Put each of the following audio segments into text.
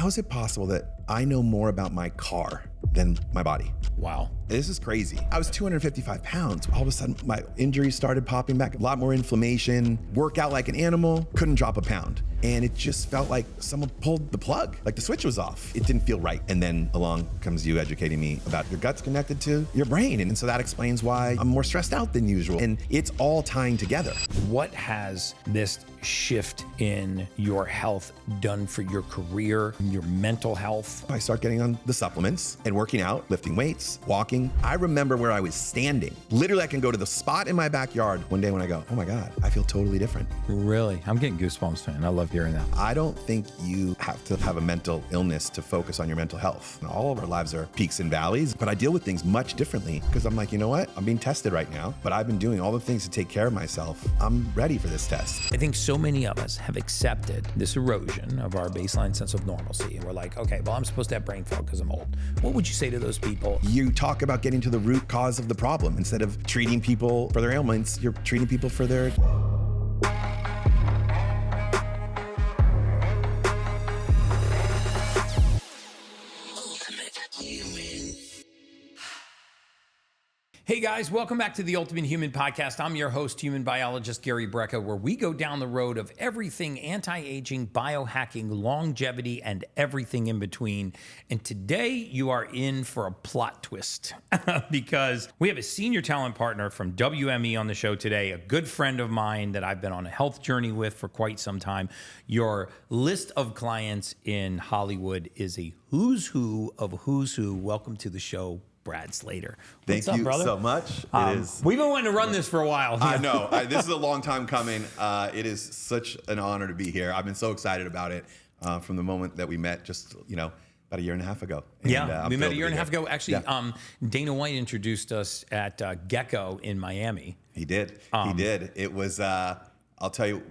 how is it possible that I know more about my car than my body? Wow. This is crazy. I was 255 pounds. All of a sudden, my injuries started popping back, a lot more inflammation, work out like an animal, couldn't drop a pound. And it just felt like someone pulled the plug, like the switch was off. It didn't feel right. And then along comes you educating me about your gut's connected to your brain. And so that explains why I'm more stressed out than usual. And it's all tying together. What has this shift in your health done for your career, your mental health? I start getting on the supplements and working out, lifting weights, walking. I remember where I was standing. Literally, I can go to the spot in my backyard one day when I go, oh my God, I feel totally different. Really? I'm getting goosebumps, man. I love hearing that. I don't think you have to have a mental illness to focus on your mental health. All of our lives are peaks and valleys, but I deal with things much differently because I'm like, you know what? I'm being tested right now, but I've been doing all the things to take care of myself. I'm ready for this test. I think so many of us have accepted this erosion of our baseline sense of normalcy. And we're like, okay, well, I'm supposed to have brain fog because I'm old. What would you say to those people? You talk about getting to the root cause of the problem. Instead of treating people for their ailments, you're treating people for their... Hey guys, welcome back to the Ultimate Human Podcast. I'm your host, human biologist Gary Brecka, where we go down the road of everything anti-aging, biohacking, longevity, and everything in between. And today you are in for a plot twist because we have a senior talent partner from WME on the show today, a good friend of mine that I've been on a health journey with for quite some time. Your list of clients in Hollywood is a who's who of who's who. Welcome to the show, Brad Slater. Thank you so much. It is. We've been wanting to run this for a while. I know. This is a long time coming. It is such an honor to be here. I've been so excited about it from the moment that we met just, about a year and a half ago. And, we met a year and a half ago. Actually, Dana White introduced us at Gecko in Miami. He did. He did. It was, I'll tell you,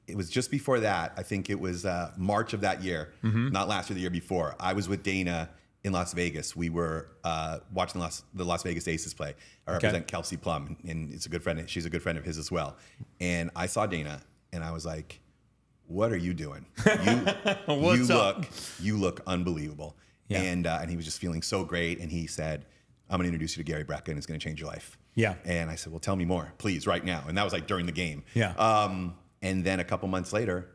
it was just before that. I think it was March of that year, not last year, the year before. I was with Dana in Las Vegas. We were watching the Las Vegas Aces play. I represent Kelsey Plum, and it's a good friend. She's a good friend of his as well. And I saw Dana, and I was like, "What are you doing? You look unbelievable." Yeah. And he was just feeling so great. And he said, "I'm going to introduce you to Gary Brecka, and it's going to change your life." Yeah. And I said, "Well, tell me more, please, right now." And that was like during the game. Yeah. And then a couple months later,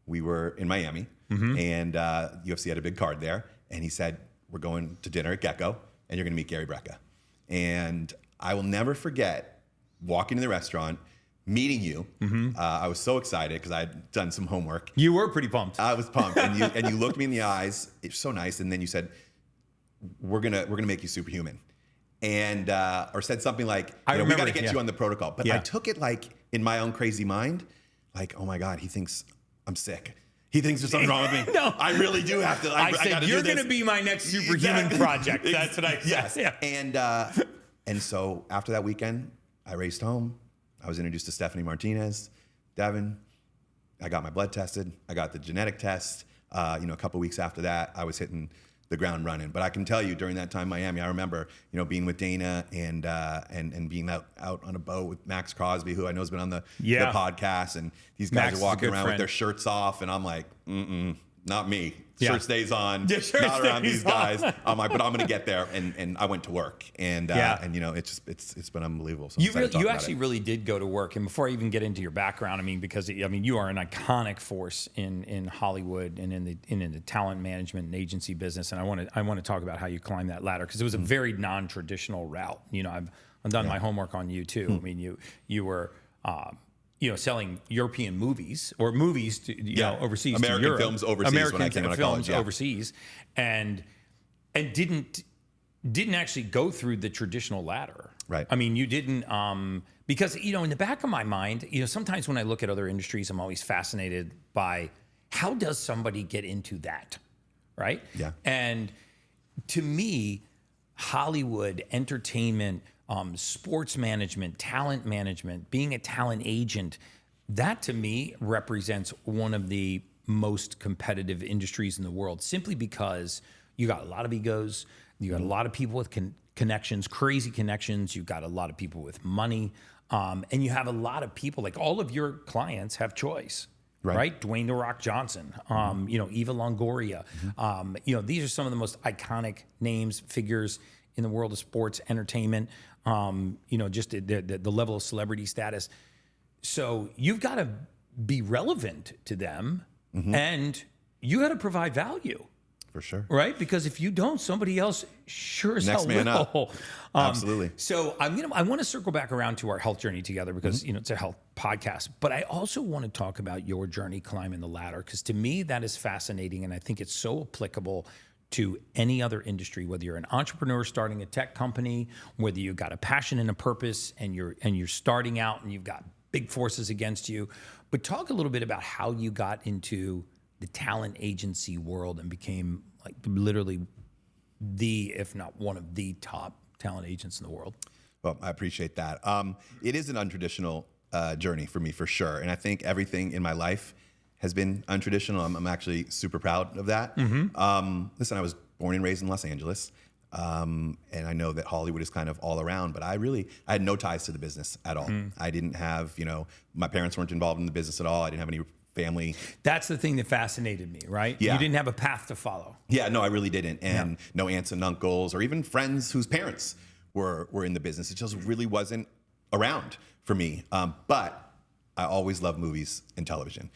we were in Miami, and UFC had a big card there, and he said, "We're going to dinner at Gecko, and you're going to meet Gary Brecka." And I will never forget walking to the restaurant, meeting you. I was so excited because I had done some homework. You were pretty pumped. I was pumped, and you looked me in the eyes. It was so nice, and then you said, "We're gonna make you superhuman," and or said something like, "We got to get you on the protocol." But I took it like in my own crazy mind, like, "Oh my God, he thinks I'm sick. He thinks there's something wrong with me." No. I really do have to. I said, "You're going to be my next superhuman project." That's what I said. Yes. Yeah. And so after that weekend, I raced home. I was introduced to Stephanie Martinez, Devin. I got my blood tested. I got the genetic test. A couple weeks after that, I was hitting the ground running. But I can tell you, during that time in Miami, I remember, being with Dana and being out on a boat with Max Crosby, who I know has been on the podcast, and these guys are walking around with their shirts off, and I'm like, not me. Shirt stays on. Not around these guys. I'm like, but I'm going to get there, and I went to work, and it's been unbelievable. So you actually really did go to work. And before I even get into your background, because you are an iconic force in Hollywood and in the talent management and agency business. And I want to talk about how you climbed that ladder, because it was a very non-traditional route. I've done my homework on you too. You were selling European movies or movies to overseas, American to Europe, films overseas when I came out of college, overseas, and didn't actually go through the traditional ladder. Right. You didn't because in the back of my mind, sometimes when I look at other industries, I'm always fascinated by how does somebody get into that, right? Yeah. And to me, Hollywood, entertainment, sports management, talent management, being a talent agent, that to me represents one of the most competitive industries in the world, simply because you got a lot of egos, you got a lot of people with connections, crazy connections, you got a lot of people with money, and you have a lot of people, like all of your clients have choice. right? Dwayne "The Rock" Johnson, Eva Longoria. These are some of the most iconic names, figures in the world of sports, entertainment, just the level of celebrity status. So you've got to be relevant to them, and you got to provide value. For sure. Right? Because if you don't, somebody else sure as hell man will. up. Absolutely. So I want to circle back around to our health journey together because it's a health podcast. But I also want to talk about your journey climbing the ladder, because to me that is fascinating, and I think it's so applicable to any other industry, whether you're an entrepreneur starting a tech company, whether you've got a passion and a purpose and you're starting out and you've got big forces against you. But talk a little bit about how you got into the talent agency world and became like literally if not one of the top talent agents in the world. Well, I appreciate that. It is an untraditional journey for me, for sure. And I think everything in my life has been untraditional. I'm actually super proud of that. Listen, I was born and raised in Los Angeles. And I know that Hollywood is kind of all around, but I had no ties to the business at all. I didn't have, my parents weren't involved in the business at all. I didn't have any family. That's the thing that fascinated me, right? Yeah. You didn't have a path to follow. Yeah, no, I really didn't. And no aunts and uncles or even friends whose parents were in the business. It just really wasn't around for me. But I always loved movies and television.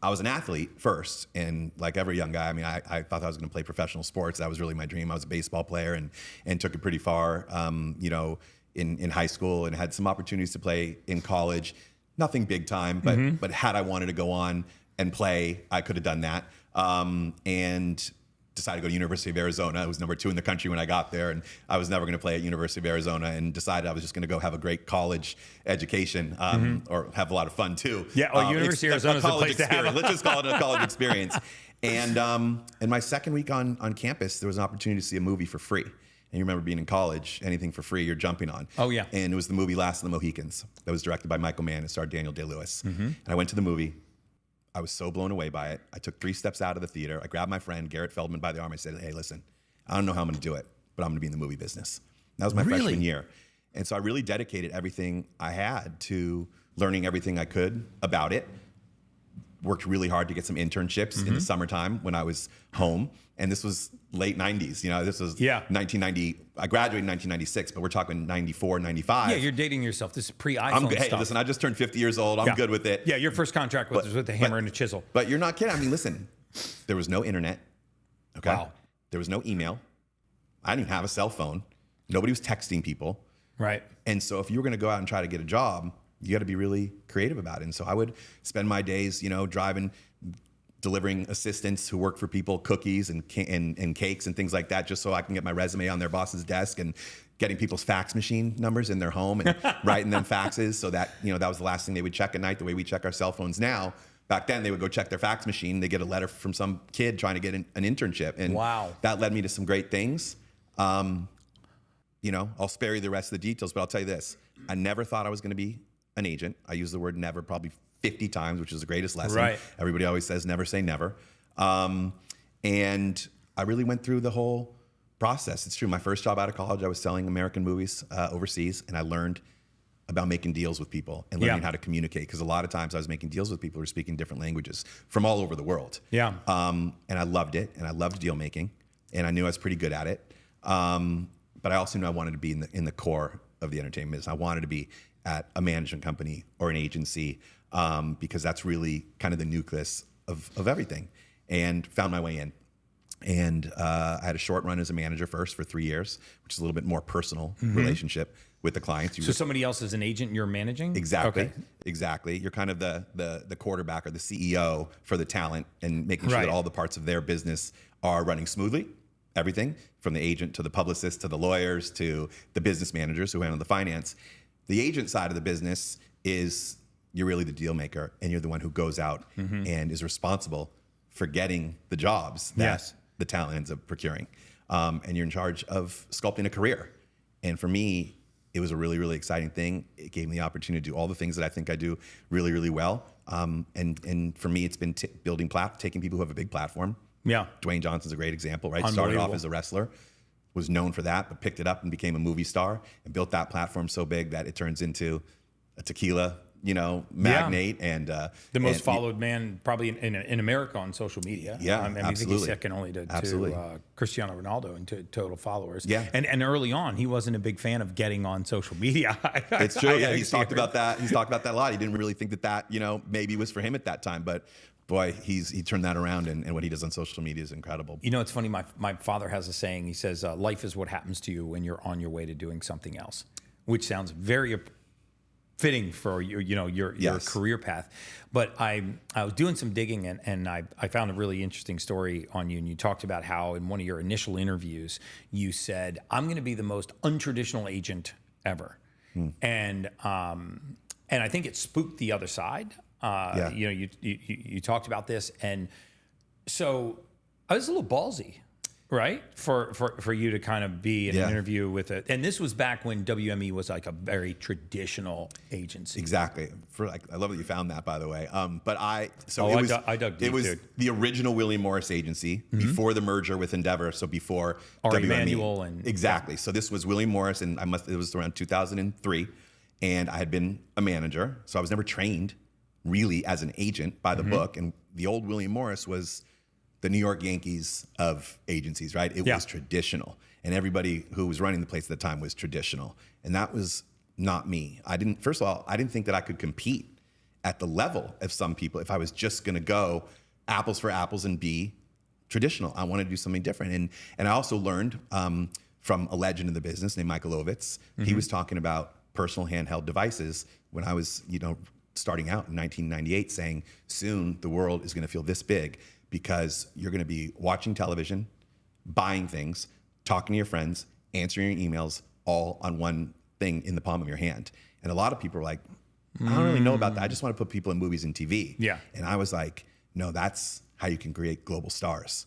I was an athlete first, and like every young guy, I thought I was going to play professional sports. That was really my dream. I was a baseball player and took it pretty far, in high school, and had some opportunities to play in college. Nothing big time, but had I wanted to go on and play, I could have done that. And decided to go to University of Arizona. I was number 2 in the country when I got there, and I was never going to play at University of Arizona, and decided I was just going to go have a great college education, or have a lot of fun too. Yeah, University of Arizona is a place to have. Let's just call it a college experience. And in my second week on campus, there was an opportunity to see a movie for free. And you remember being in college, anything for free, you're jumping on. Oh, yeah. And it was the movie Last of the Mohicans that was directed by Michael Mann and starred Daniel Day-Lewis. And I went to the movie. I was so blown away by it. I took 3 steps out of the theater. I grabbed my friend, Garrett Feldman, by the arm. I said, hey, listen, I don't know how I'm going to do it, but I'm going to be in the movie business. That was my freshman year. And so I really dedicated everything I had to learning everything I could about it. Worked really hard to get some internships in the summertime when I was home. And this was late 90s. This was 1990. I graduated in 1996, but we're talking 94, 95. Yeah, you're dating yourself. This is pre-iPhone stuff. Hey, listen, I just turned 50 years old. I'm good with it. Yeah, your first contract was with a hammer and a chisel. But you're not kidding. Listen, there was no internet. Okay. Wow. There was no email. I didn't even have a cell phone. Nobody was texting people. Right. And so if you were going to go out and try to get a job, you got to be really creative about it. And so I would spend my days, driving, delivering assistants who work for people, cookies and cakes and things like that, just so I can get my resume on their boss's desk, and getting people's fax machine numbers in their home and writing them faxes so that, that was the last thing they would check at night, the way we check our cell phones now. Back then, they would go check their fax machine. They get a letter from some kid trying to get an internship. And that led me to some great things. I'll spare you the rest of the details, but I'll tell you this. I never thought I was going to be an agent. I use the word never probably 50 times, which is the greatest lesson. Right. Everybody always says never say never. And I really went through the whole process. It's true. My first job out of college, I was selling American movies overseas, and I learned about making deals with people and learning how to communicate. Because a lot of times I was making deals with people who were speaking different languages from all over the world. Yeah. And I loved it, and I loved deal making, and I knew I was pretty good at it. But I also knew I wanted to be in the core of the entertainment business. I wanted to be at a management company or an agency, because that's really kind of the nucleus of everything, and found my way in. And I had a short run as a manager first for 3 years, which is a little bit more personal relationship with the clients. So somebody else is an agent you're managing? Exactly. Okay. Exactly. You're kind of the quarterback or the CEO for the talent, and making sure that all the parts of their business are running smoothly. Everything from the agent to the publicist to the lawyers to the business managers who handle the finance. The agent side of the business is you're really the deal maker, and you're the one who goes out and is responsible for getting the jobs that the talent ends up procuring. And you're in charge of sculpting a career. And for me, it was a really, really exciting thing. It gave me the opportunity to do all the things that I think I do really, really well. And for me, it's been taking people who have a big platform. Yeah. Dwayne Johnson's a great example, right? Started off as a wrestler, was known for that, but picked it up and became a movie star and built that platform so big that it turns into a tequila magnate and the most followed man probably in America on social media. Yeah, I think he's second only to Cristiano Ronaldo in total followers. Yeah. And early on, he wasn't a big fan of getting on social media. It's true. Yeah, he's talked about that. He's talked about that a lot. He didn't really think that maybe was for him at that time, but boy, he turned that around, and what he does on social media is incredible. It's funny. My father has a saying. He says, "Life is what happens to you when you're on your way to doing something else," which sounds very fitting for your career path. But I was doing some digging, and I found a really interesting story on you. And you talked about how in one of your initial interviews, you said, "I'm going to be the most untraditional agent ever," and I think it spooked the other side. You talked about this, and so I was a little ballsy, right? For you to kind of be in an interview with it, and this was back when WME was like a very traditional agency. Exactly. I love that you found that, by the way. But I dug deep. It was the original William Morris agency before the merger with Endeavor. So before Ari WME. Emanuel and exactly. So this was William Morris, and it was around 2003, and I had been a manager, so I was never trained really as an agent by the book. And the old William Morris was the New York Yankees of agencies, right? It was traditional. And everybody who was running the place at the time was traditional. And that was not me. First of all, I didn't think that I could compete at the level of some people if I was just gonna go apples for apples and be traditional. I wanted to do something different. And I also learned from a legend in the business named Michael Ovitz. He was talking about personal handheld devices when I was, starting out in 1998, saying soon the world is going to feel this big because you're going to be watching television, buying things, talking to your friends, answering your emails, all on one thing in the palm of your hand. And a lot of people are like, I don't really know about that. I just want to put people in movies and TV. Yeah. And I was like, no, that's how you can create global stars.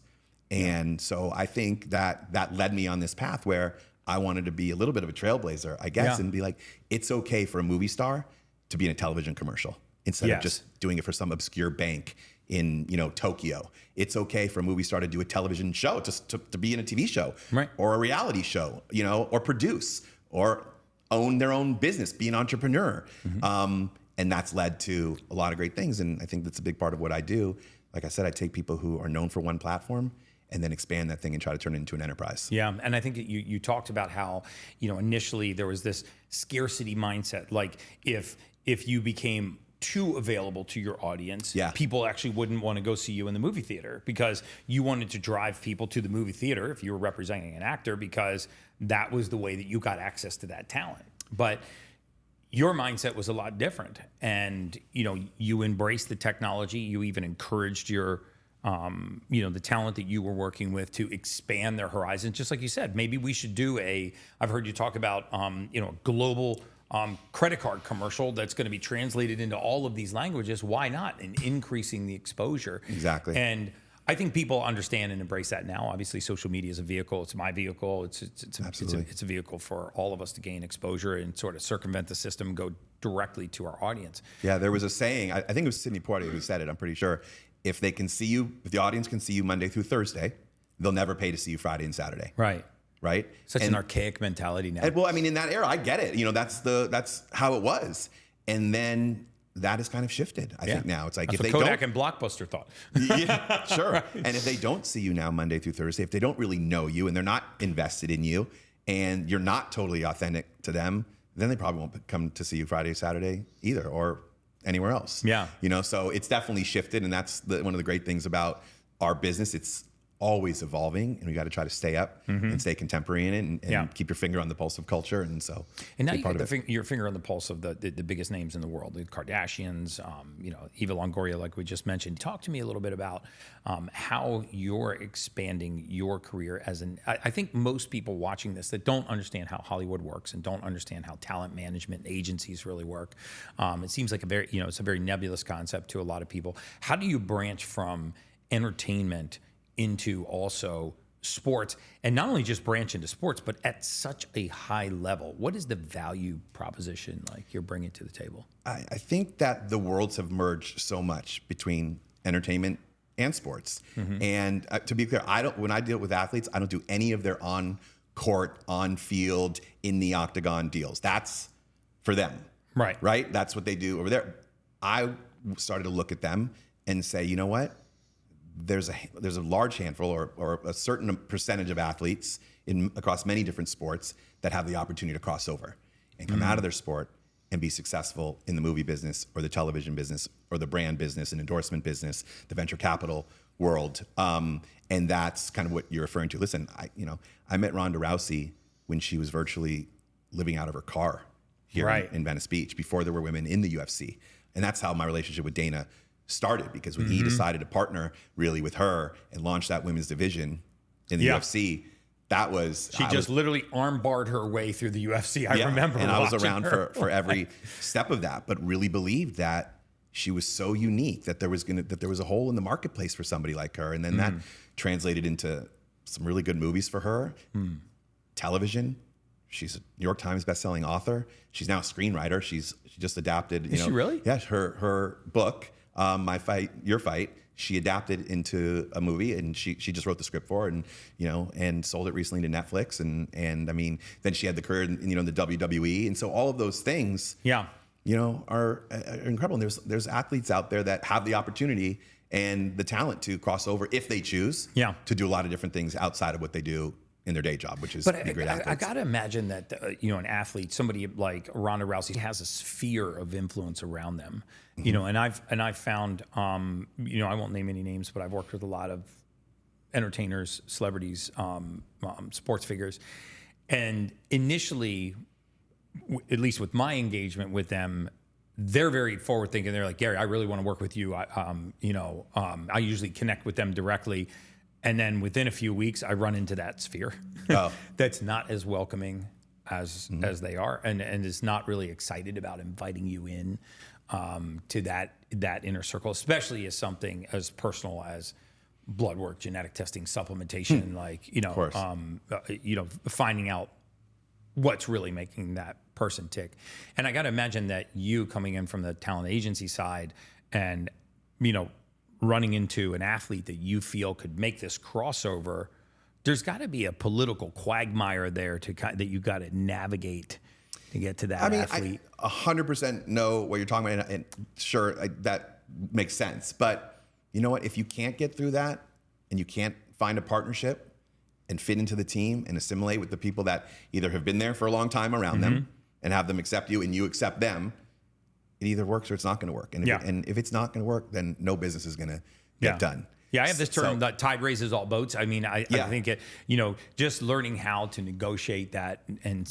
And so I think that led me on this path where I wanted to be a little bit of a trailblazer, I guess, and be like, it's okay for a movie star to be in a television commercial instead of just doing it for some obscure bank in Tokyo. It's okay for a movie star to do a television show, just to be in a TV show, right, or a reality show, or produce, or own their own business, be an entrepreneur. And that's led to a lot of great things. And I think that's a big part of what I do. Like I said, I take people who are known for one platform and then expand that thing and try to turn it into an enterprise. Yeah, and I think that you talked about how, initially there was this scarcity mindset. Like if you became too available to your audience, people actually wouldn't want to go see you in the movie theater because you wanted to drive people to the movie theater if you were representing an actor because that was the way that you got access to that talent. But your mindset was a lot different, and you embraced the technology. You even encouraged your the talent that you were working with to expand their horizons. Just like you said, maybe we should do I've heard you talk about a global credit card commercial that's going to be translated into all of these languages. Why not? And increasing the exposure. Exactly. And I think people understand and embrace that now. Obviously, social media is a vehicle. It's my vehicle. It's a vehicle for all of us to gain exposure and sort of circumvent the system and go directly to our audience. Yeah, there was a saying, I think it was Sidney Poitier who said it, I'm pretty sure. If the audience can see you Monday through Thursday, they'll never pay to see you Friday and Saturday. Right? Such an archaic mentality now. Well, I mean, in that era, I get it. That's how it was. And then that has kind of shifted. I think now it's like that's if what they Kodak don't, and Blockbuster thought. Yeah, sure. Right. And if they don't see you now Monday through Thursday, if they don't really know you and they're not invested in you and you're not totally authentic to them, then they probably won't come to see you Friday, Saturday either, or anywhere else. Yeah. So it's definitely shifted, and that's one of the great things about our business. It's always evolving, and we got to try to stay up and stay contemporary in it and keep your finger on the pulse of culture. And so, and now you got your finger on the pulse of the biggest names in the world, the Kardashians, Eva Longoria, like we just mentioned. Talk to me a little bit about how you're expanding your career I think most people watching this that don't understand how Hollywood works and don't understand how talent management agencies really work. It seems like it's a very nebulous concept to a lot of people. How do you branch from entertainment into also sports, and not only just branch into sports, but at such a high level? What is the value proposition like you're bringing to the table? I think that the worlds have merged so much between entertainment and sports. And to be clear, when I deal with athletes, I don't do any of their on court, on field, in the octagon deals. That's for them. Right. Right? That's what they do over there. I started to look at them and say, you know what? There's a large handful or a certain percentage of athletes across many different sports that have the opportunity to cross over and come out of their sport and be successful in the movie business or the television business or the brand business and endorsement business, the venture capital world. And that's kind of what you're referring to. Listen, I met Ronda Rousey when she was virtually living out of her car here in Venice Beach before there were women in the UFC. And that's how my relationship with Dana started, because when he decided to partner really with her and launch that women's division in the UFC, that was... She just literally armbarred her way through the UFC. I remember and I was around her. for every step of that, but really believed that she was so unique that there was a hole in the marketplace for somebody like her. And then that translated into some really good movies for her. Television. She's a New York Times bestselling author. She's now a screenwriter. She just adapted. Is she really? Yeah, her book, My Fight, Your Fight. She adapted into a movie, and she just wrote the script for it, and sold it recently to Netflix. And I mean, then she had the career in the WWE, and so all of those things, are incredible. And there's athletes out there that have the opportunity and the talent to cross over if they choose, to do a lot of different things outside of what they do in their day job, which is be great athletes. I got to imagine that an athlete, somebody like Ronda Rousey, has a sphere of influence around them. And I've found I won't name any names, but I've worked with a lot of entertainers, celebrities, sports figures, and initially, at least with my engagement with them, they're very forward thinking. They're like, Gary, I really want to work with you. I usually connect with them directly. And then within a few weeks, I run into that sphere that's not as welcoming as they are, and is not really excited about inviting you in to that inner circle, especially as something as personal as blood work, genetic testing, supplementation, finding out what's really making that person tick. And I got to imagine that you coming in from the talent agency side and running into an athlete that you feel could make this crossover, there's got to be a political quagmire there that you got to navigate to get to that athlete. I 100% know what you're talking about, and sure, that makes sense. But you know what? If you can't get through that, and you can't find a partnership and fit into the team and assimilate with the people that either have been there for a long time around them and have them accept you and you accept them, it either works or it's not going to work. And if it's not going to work, then no business is going to get done. Yeah, I have this term that tide raises all boats. I mean, I think just learning how to negotiate that and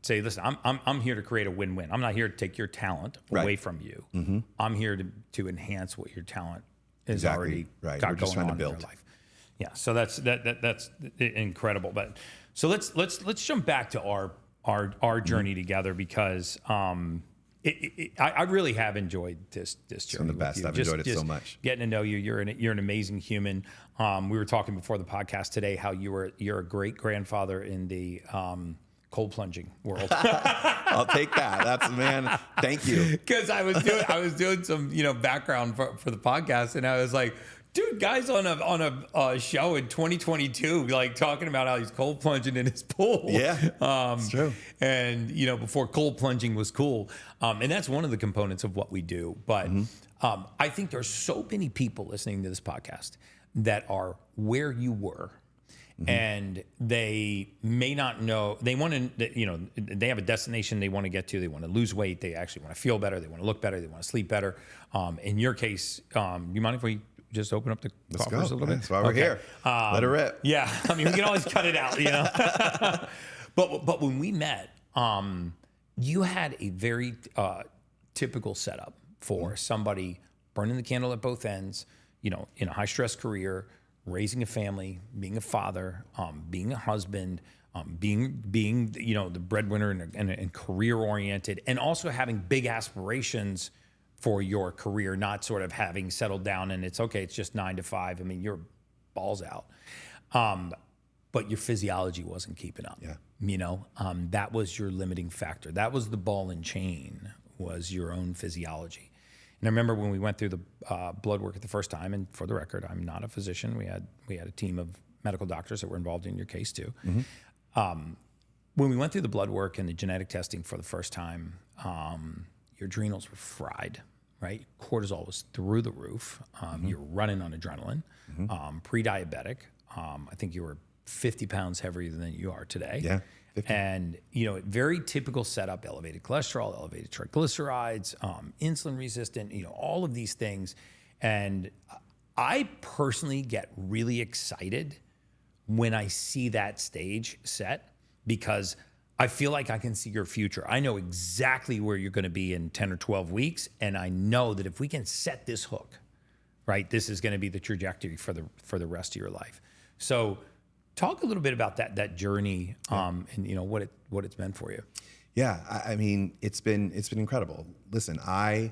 say, listen, I'm here to create a win-win. I'm not here to take your talent away from you. I'm here to enhance what your talent is already got We're just going trying to on build. in your life. Yeah, so that's incredible. But so let's jump back to our journey together, because I really have enjoyed this journey. It's been the best. I've enjoyed it so much. Getting to know you, you're an amazing human. We were talking before the podcast today how you're a great grandfather in the cold plunging world. I'll take that. That's, man. Thank you. Because I was doing some background for the podcast, and I was like, dude, guys on a show in 2022, like talking about how he's cold plunging in his pool. Yeah, it's true. And before cold plunging was cool, and that's one of the components of what we do. But I think there's so many people listening to this podcast that are where you were, and they may not know. They want to, they have a destination they want to get to. They want to lose weight. They actually want to feel better. They want to look better. They want to sleep better. In your case, you mind if we just open up the coffers a little bit? That's why we're here. Let it rip. Yeah, I mean, we can always cut it out, But when we met, you had a very typical setup for somebody burning the candle at both ends, in a high stress career, raising a family, being a father, being a husband, being the breadwinner and career oriented, and also having big aspirations for your career, not sort of having settled down and it's just 9 to 5. I mean, you're balls out. But your physiology wasn't keeping up. Yeah. That was your limiting factor. That was the ball and chain, was your own physiology. And I remember when we went through the blood work the first time, and for the record, I'm not a physician. We had a team of medical doctors that were involved in your case too. when we went through the blood work and the genetic testing for the first time, your adrenals were fried, right? Cortisol was through the roof. You were running on adrenaline, pre-diabetic. I think you were 50 pounds heavier than you are today. Yeah. 50. And, very typical setup, elevated cholesterol, elevated triglycerides, insulin resistant, all of these things. And I personally get really excited when I see that stage set because I feel like I can see your future. I know exactly where you're going to be in 10 or 12 weeks. And I know that if we can set this hook, right, this is going to be the trajectory for the rest of your life. So talk a little bit about that journey and what it's meant for you. Yeah. I mean, it's been incredible. Listen, I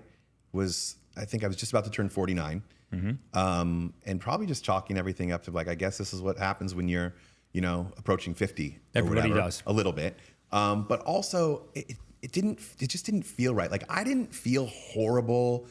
think I was just about to turn 49 and probably just chalking everything up to like, I guess this is what happens when you're, approaching 50. Everybody does. A little bit. But also it just didn't feel right. Like I didn't feel horrible.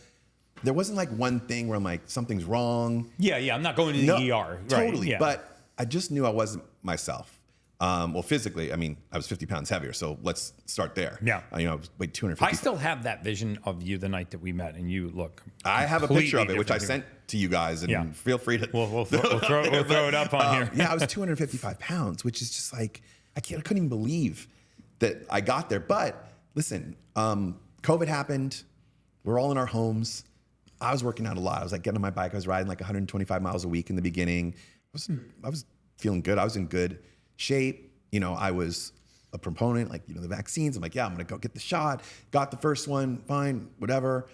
There wasn't like one thing where I'm like, something's wrong. Yeah. I'm not going to the ER. Totally. Right, yeah. But I just knew I wasn't myself. Well, physically, I mean, I was 50 pounds heavier. So let's start there. Yeah. I was weighed 250. I still have that vision of you the night that we met and you look. I have a picture of it, which I sent to you guys and feel free to. We'll throw it up on here. Yeah. I was 255 pounds, which is just like, I couldn't even believe that I got there. But listen, COVID happened. We're all in our homes. I was working out a lot. I was like getting on my bike. I was riding like 125 miles a week in the beginning. I was feeling good. I was in good shape. I was a proponent, like, the vaccines. I'm like, yeah, I'm going to go get the shot. Got the first one. Fine, whatever.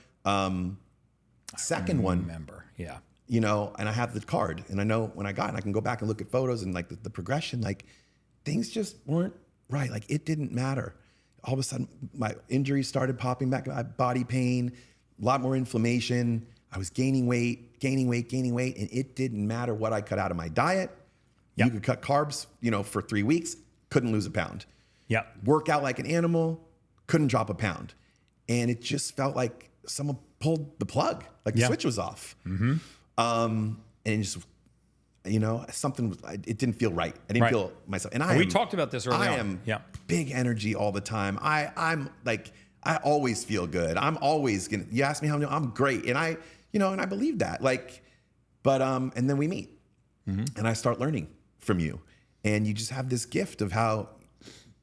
Second one. Remember. Yeah. And I have the card and I know when I got it, I can go back and look at photos and like the progression, like things just weren't right. Like it didn't matter. All of a sudden my injuries started popping back, my body pain, a lot more inflammation. I was gaining weight, and it didn't matter what I cut out of my diet. Yep. You could cut carbs, for 3 weeks, couldn't lose a pound. Yeah. Work out like an animal, couldn't drop a pound. And it just felt like someone pulled the plug, like the switch was off. And just, something, it didn't feel right. I didn't feel myself. And we talked about this earlier. I am big energy all the time. I'm like, I always feel good. I'm always you ask me how I'm great. And I believe that and then we meet and I start learning from you and you just have this gift of how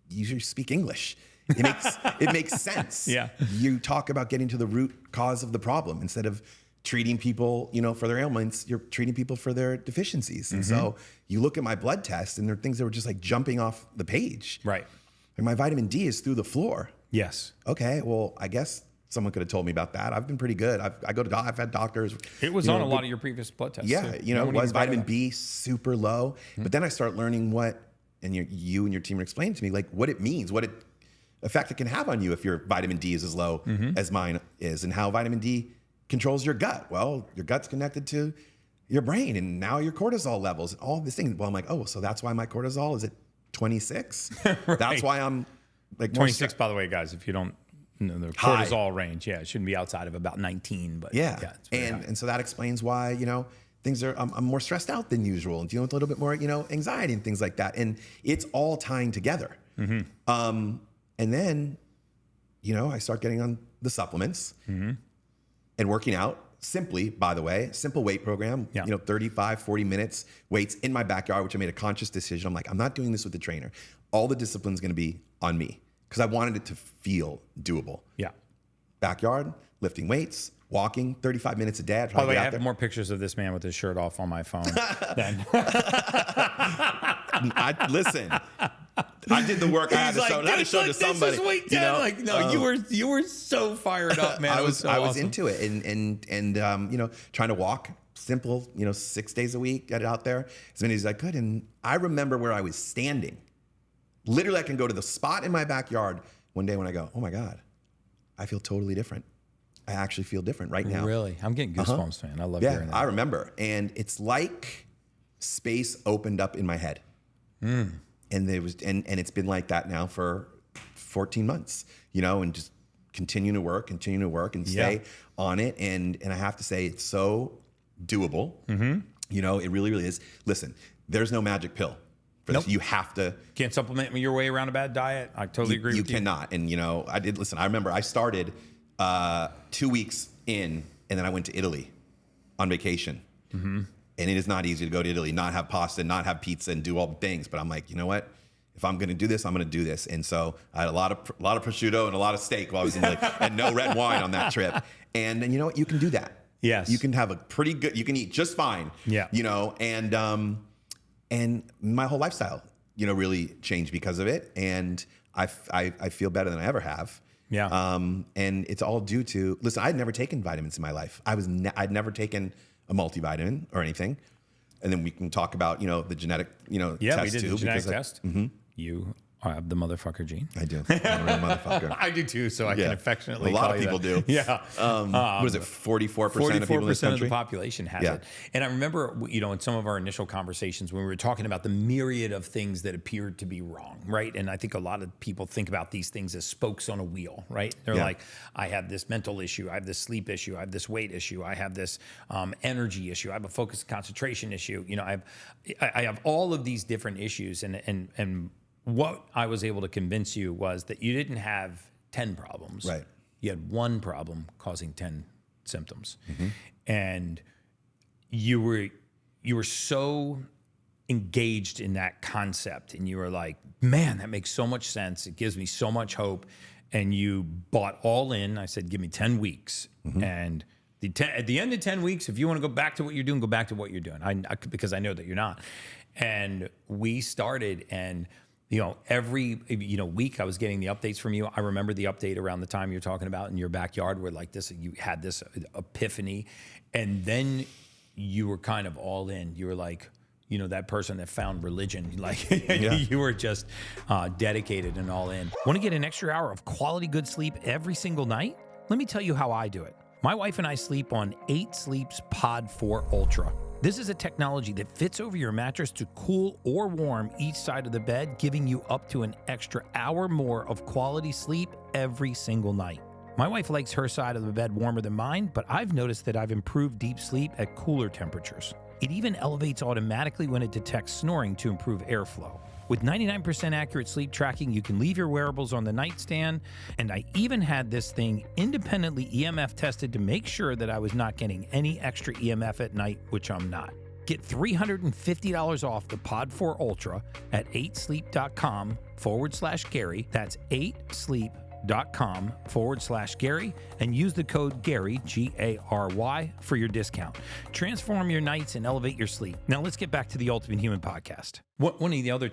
you speak English. It makes sense. Yeah. You talk about getting to the root cause of the problem instead of treating people, for their ailments, you're treating people for their deficiencies. And so you look at my blood test and there are things that were just like jumping off the page. Right. And my vitamin D is through the floor. Yes. Okay. Well, I guess someone could have told me about that. I've been pretty good. I've had doctors. It was on a lot of your previous blood tests. Yeah. Too. It was vitamin B super low. But then I start learning and you and your team are explaining to me like what it means, what effect it can have on you if your vitamin D is as low as mine is, and how vitamin D controls your gut. Well, your gut's connected to your brain and now your cortisol levels and all these things. Well, I'm like, oh, so that's why my cortisol is at 26. Right. That's why I'm like 26, by the way, guys, if you don't know the cortisol range. Yeah. It shouldn't be outside of about 19, but and so that explains why, things are, I'm more stressed out than usual and dealing with a little bit more, anxiety and things like that. And it's all tying together. And then, I start getting on the supplements and working out simply, by the way, simple weight program, 35, 40 minutes weights in my backyard, which I made a conscious decision. I'm like, I'm not doing this with the trainer. All the discipline's going to be on me because I wanted it to feel doable. Yeah. Backyard, lifting weights, walking 35 minutes a day. By the way, I have more pictures of this man with his shirt off on my phone than. Listen, I did the work. I had to show to somebody. This is week 10. You were so fired up, man. I was awesome. into it, and trying to walk simple, 6 days a week, get it out there as many as I could. And I remember where I was standing. Literally, I can go to the spot in my backyard one day when I go, oh my God, I feel totally different. I actually feel different right now. Really? I'm getting goosebumps, man. I love hearing that. I remember. And it's like space opened up in my head. And there was, and it's been like that now for 14 months, and just continue to work and stay on it. And I have to say, it's so doable. It really, really is. Listen, there's no magic pill for this. You have to. Can't supplement your way around a bad diet. I totally agree with you. You cannot. And, I remember I started 2 weeks in, and then I went to Italy on vacation. Mm-hmm. And it is not easy to go to Italy, not have pasta, not have pizza, and do all the things. But I'm like, you know what? If I'm going to do this, I'm going to do this. And so I had a lot of prosciutto and a lot of steak while I was in Italy, and no red wine on that trip. And you know what? You can do that. Yes. You can have you can eat just fine. Yeah. And my whole lifestyle, really changed because of it. And I feel better than I ever have. Yeah. And it's all due to, listen, I'd never taken vitamins in my life. I'd never taken a multivitamin or anything. And then we can talk about, the genetic, test we did too. the genetic test. You have the motherfucker gene. I do. I'm a motherfucker. I do too, so I can affectionately a lot call of you people that. do. Yeah. What is it? 44% of people in this 44% of country? the population has it. And I remember, in some of our initial conversations when we were talking about the myriad of things that appeared to be wrong, right? And I think a lot of people think about these things as spokes on a wheel, right? They're like, I have this mental issue, I have this sleep issue, I have this weight issue, I have this energy issue, I have a focus and concentration issue. I have all of these different issues, and what I was able to convince you was that you didn't have 10 problems. Right. You had one problem causing 10 symptoms. Mm-hmm. And you were so engaged in that concept, and you were like, man, that makes so much sense. It gives me so much hope. And you bought all in. I said, give me 10 weeks. Mm-hmm. And at the end of 10 weeks, if you want to go back to what you're doing, go back to what you're doing. Because I know that you're not. And we started, and every week I was getting the updates from you. I remember the update around the time you're talking about in your backyard where you had this epiphany, and then you were kind of all in. You were like, that person that found religion, you were just dedicated and all in. Want to get an extra hour of quality good sleep every single night? Let me tell you how I do it. My wife and I sleep on 8 Sleep's Pod 4 Ultra. This is a technology that fits over your mattress to cool or warm each side of the bed, giving you up to an extra hour more of quality sleep every single night. My wife likes her side of the bed warmer than mine, but I've noticed that I've improved deep sleep at cooler temperatures. It even elevates automatically when it detects snoring to improve airflow. With 99% accurate sleep tracking, you can leave your wearables on the nightstand, and I even had this thing independently EMF tested to make sure that I was not getting any extra EMF at night, which I'm not. Get $350 off the Pod 4 Ultra at 8sleep.com/Gary. That's 8sleep.com/Gary, and use the code Gary, Gary, for your discount. Transform your nights and elevate your sleep. Now let's get back to the Ultimate Human podcast. One of the other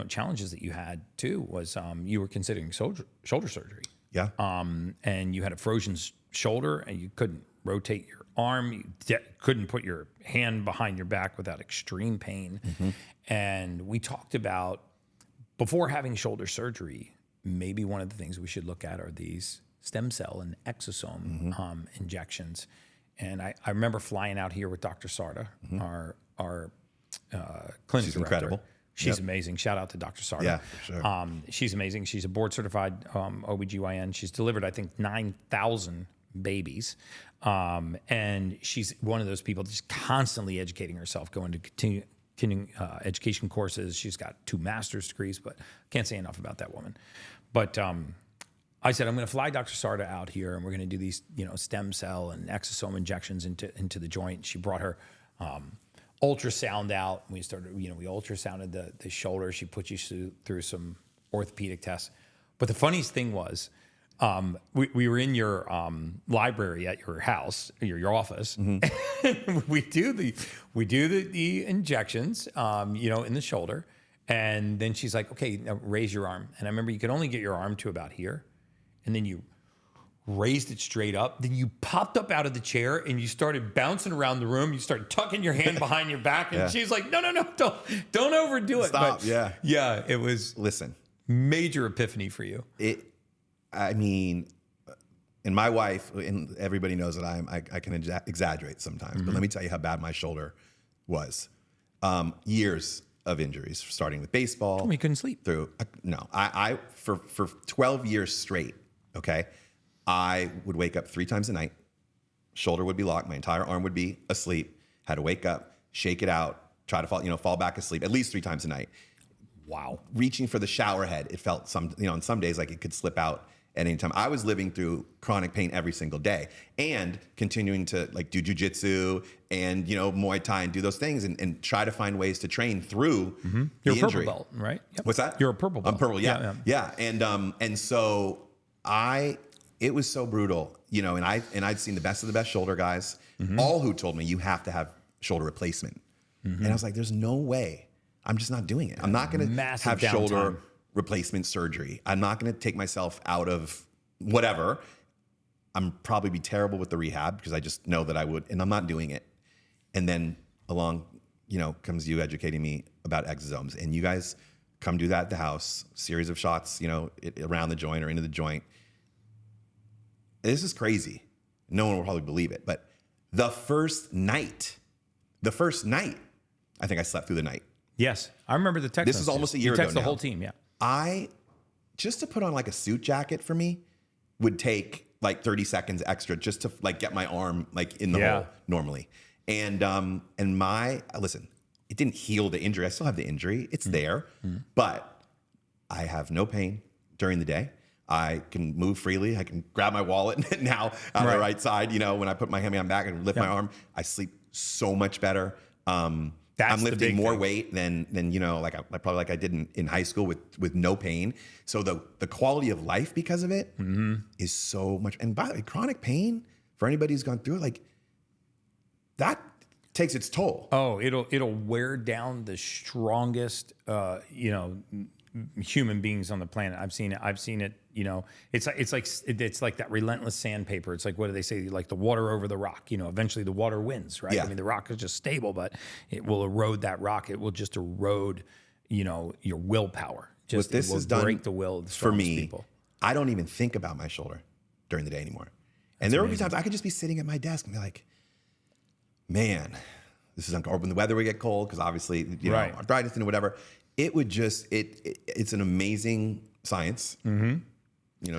challenges that you had too was you were considering shoulder surgery. Yeah. And you had a frozen shoulder, and you couldn't rotate your arm. You couldn't put your hand behind your back without extreme pain. Mm-hmm. And we talked about, before having shoulder surgery, maybe one of the things we should look at are these stem cell and exosome injections. And I remember flying out here with Dr. Sarda, our clinic She's director. incredible. She's amazing. Shout out to Dr. Sarda. Yeah, for sure. She's amazing. She's a board certified OBGYN. She's delivered, I think, 9,000 babies. And she's one of those people just constantly educating herself, going to continuing education courses. She's got 2 master's degrees, but can't say enough about that woman. But I said, I'm going to fly Dr. Sarda out here, and we're going to do these, stem cell and exosome injections into the joint. She brought her ultrasound out. We started, we ultrasounded the shoulder. She put you through some orthopedic tests. But the funniest thing was, we were in your library at your house, your office. Mm-hmm. And we do the injections, in the shoulder. And then she's like, okay, now raise your arm. And I remember you could only get your arm to about here. And then you raised it straight up. Then you popped up out of the chair and you started bouncing around the room. You started tucking your hand behind your back. And she's like, no, don't overdo it. Stop. But yeah, it was listen, major epiphany for you. And my wife, and everybody knows that I can exaggerate sometimes, but let me tell you how bad my shoulder was. Years of injuries, starting with baseball. You couldn't sleep. I for 12 years straight, okay, I would wake up 3 times a night. Shoulder would be locked. My entire arm would be asleep. Had to wake up, shake it out, try to fall back asleep at least 3 times a night. Wow. reaching for the shower head. It felt on some days like it could slip out at any time. I was living through chronic pain every single day and continuing to like do jujitsu and, Muay Thai and do those things and try to find ways to train through You're the a injury. purple belt, right? Yep. What's that? You're a purple belt. I'm purple. Yeah. And so it was so brutal, and I'd seen the best of the best shoulder guys, all who told me you have to have shoulder replacement. And I was like, there's no way. I'm just not doing it. I'm not going to have shoulder replacement surgery. I'm not going to take myself out of whatever. I'm probably be terrible with the rehab because I just know that I would, and I'm not doing it. And then along, comes you educating me about exosomes, and you guys come do that at the house, series of shots, around the joint or into the joint. This is crazy. No one will probably believe it, but the first night, I think I slept through the night. Yes. I remember the text. This is almost a year ago You text the now. whole team, yeah. Just to put on like a suit jacket for me would take like 30 seconds extra just to like get my arm like in the hole normally. And listen, it didn't heal the injury. I still have the injury. It's there, but I have no pain during the day. I can move freely. I can grab my wallet now on the right side. When I put my hand on my back and lift my arm, I sleep so much better. I'm lifting more weight than I did in high school with no pain. So the quality of life because of it is so much. And by the way, chronic pain for anybody who's gone through it, like that takes its toll. Oh, it'll wear down the strongest, human beings on the planet. I've seen it. It's like that relentless sandpaper. It's like, what do they say? Like the water over the rock. Eventually the water wins, right? Yeah. I mean, the rock is just stable, but it will erode that rock. It will just erode, your willpower. Just What this it will has done break the will of the for strongest me, people. I don't even think about my shoulder during the day anymore. And there would be times I could just be sitting at my desk and be like, man, this is uncomfortable. When the weather would get cold, because obviously, arthritis and whatever. It would just, it's an amazing science. To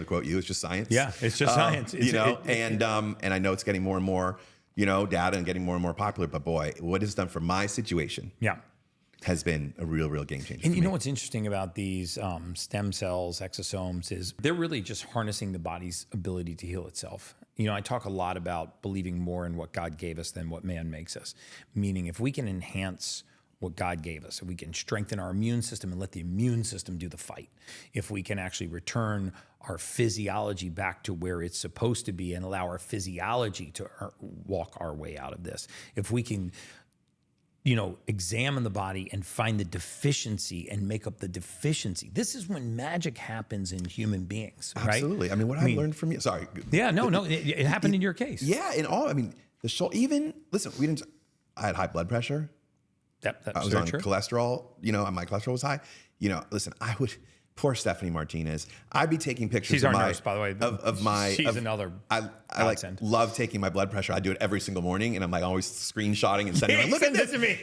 quote you, it's just science. Yeah, it's just science. And I know it's getting more and more, data and getting more and more popular. But boy, what it's done for my situation has been a real, real game changer. And you know what's interesting about these stem cells, exosomes, is they're really just harnessing the body's ability to heal itself. I talk a lot about believing more in what God gave us than what man makes us. Meaning, if we can enhance what God gave us, if we can strengthen our immune system and let the immune system do the fight, if we can actually return our physiology back to where it's supposed to be and allow our physiology to walk our way out of this, if we can examine the body and find the deficiency and make up the deficiency. This is when magic happens in human beings, right? Absolutely. I mean, I learned from you. Sorry. Yeah, no, it happened in your case. Yeah, the shoulder. I had high blood pressure. I was on cholesterol. My cholesterol was high. Listen, poor Stephanie Martinez. I'd be taking pictures. She's our nurse, by the way. She's another. I love taking my blood pressure. I do it every single morning, and I'm like always screenshotting and sending. Look at this to me.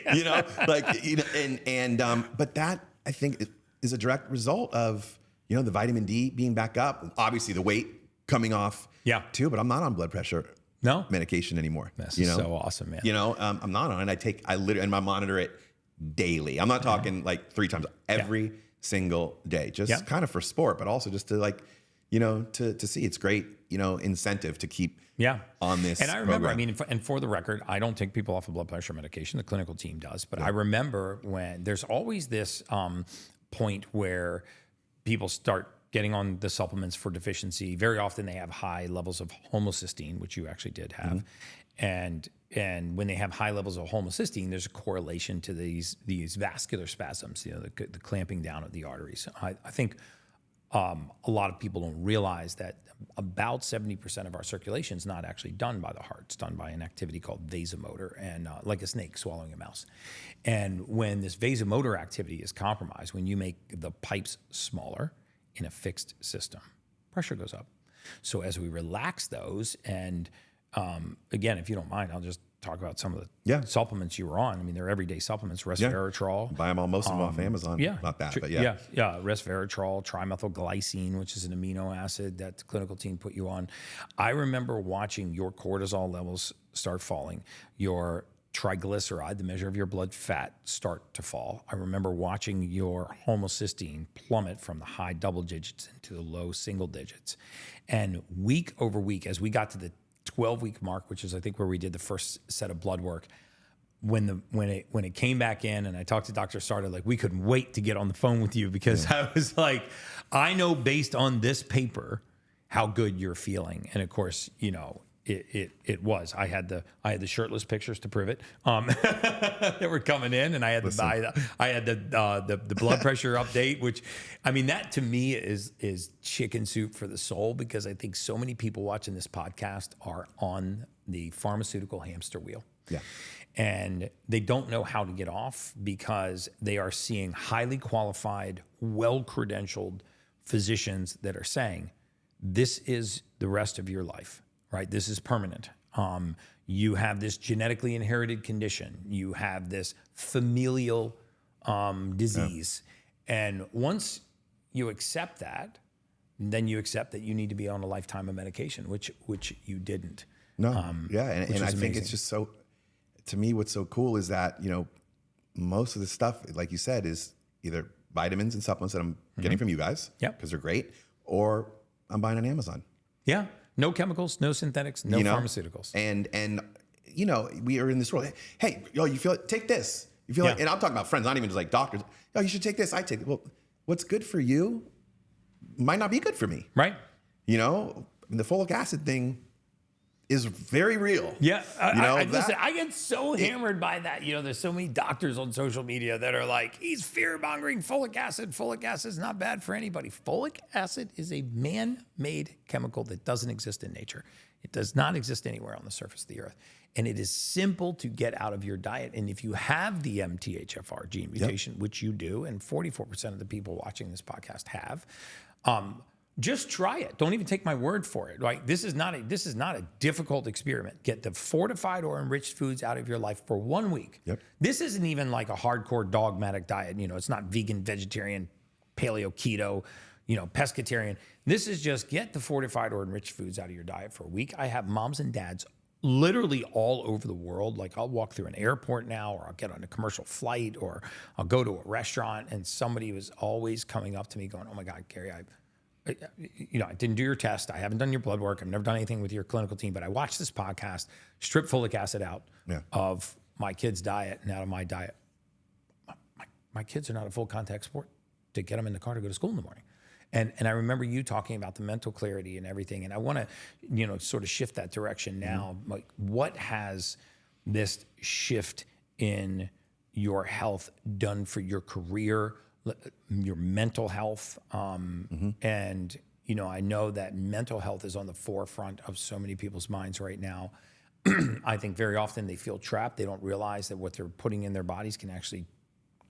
But that I think is a direct result of the vitamin D being back up. Obviously, the weight coming off. Yeah. Too, but I'm not on blood pressure. No medication anymore. This is so awesome, man. I'm not on it. I literally, and I monitor it daily. I'm not talking like 3 times every single day, just kind of for sport, but also just to to see. It's great, incentive to keep on this. And I remember, program. and for the record, I don't take people off of blood pressure medication. The clinical team does, but I remember when there's always this point where people start getting on the supplements for deficiency. Very often they have high levels of homocysteine, which you actually did have. And when they have high levels of homocysteine, there's a correlation to these vascular spasms, the clamping down of the arteries. I think a lot of people don't realize that about 70% of our circulation is not actually done by the heart. It's done by an activity called vasomotor, and like a snake swallowing a mouse. And when this vasomotor activity is compromised, when you make the pipes smaller in a fixed system, pressure goes up. So as we relax those, and again, if you don't mind, I'll just talk about some of the supplements you were on. I mean, they're everyday supplements, resveratrol. Buy them all, most of them off Amazon. Not that, but resveratrol, trimethylglycine, which is an amino acid that the clinical team put you on. I remember watching your cortisol levels start falling, your triglyceride, the measure of your blood fat, start to fall. I remember watching your homocysteine plummet from the high double digits into the low single digits. And week over week, as we got to the 12-week mark, which is I think where we did the first set of blood work, when it came back in and I talked to Dr. Sarda, like, we couldn't wait to get on the phone with you, because I was like, I know based on this paper how good you're feeling. And of course, you know, it was. I had the shirtless pictures to prove it that were coming in, and I had the blood pressure update, which, I mean, that to me is chicken soup for the soul, because I think so many people watching this podcast are on the pharmaceutical hamster wheel. Yeah. And they don't know how to get off, because they are seeing highly qualified, well-credentialed physicians that are saying, this is the rest of your life, right? This is permanent. You have this genetically inherited condition. You have this familial disease. Yeah. And once you accept that, then you accept that you need to be on a lifetime of medication, which you didn't. No. Yeah. And I think it's just so, to me, what's so cool is that, you know, most of the stuff, like you said, is either vitamins and supplements that I'm getting from you guys, because they're great, or I'm buying on Amazon. Yeah. No chemicals, no synthetics, no pharmaceuticals. And you know, we are in this world. Hey, yo, you feel it? Take this. You feel like, and I'm talking about friends, not even just like doctors. Yo, you should take this. I take it. Well, what's good for you might not be good for me. Right. You know, the folic acid thing is very real. Yeah. Listen, I get so hammered by that. You know, there's so many doctors on social media that are like, he's fear-mongering folic acid. Folic acid is not bad for anybody. Folic acid is a man-made chemical that doesn't exist in nature. It does not exist anywhere on the surface of the earth. And it is simple to get out of your diet. And if you have the MTHFR gene mutation, which you do, and 44% of the people watching this podcast have, just try it. Don't even take my word for it. Right? This is not a difficult experiment. Get the fortified or enriched foods out of your life for 1 week. Yep. This isn't even like a hardcore dogmatic diet. You know, it's not vegan, vegetarian, paleo, keto, you know, pescatarian. This is just get the fortified or enriched foods out of your diet for a week. I have moms and dads literally all over the world. Like, I'll walk through an airport now, or I'll get on a commercial flight, or I'll go to a restaurant, and somebody was always coming up to me going, oh my God, Gary, I didn't do your test. I haven't done your blood work. I've never done anything with your clinical team, but I watched this podcast, strip folic acid out of my kids' diet and out of my diet. My kids are not a full contact sport to get them in the car to go to school in the morning. And I remember you talking about the mental clarity and everything. And I want to, you know, sort of shift that direction now. Like, what has this shift in your health done for your career, your mental health? And, you know, I know that mental health is on the forefront of so many people's minds right now. I think very often they feel trapped. They don't realize that what they're putting in their bodies can actually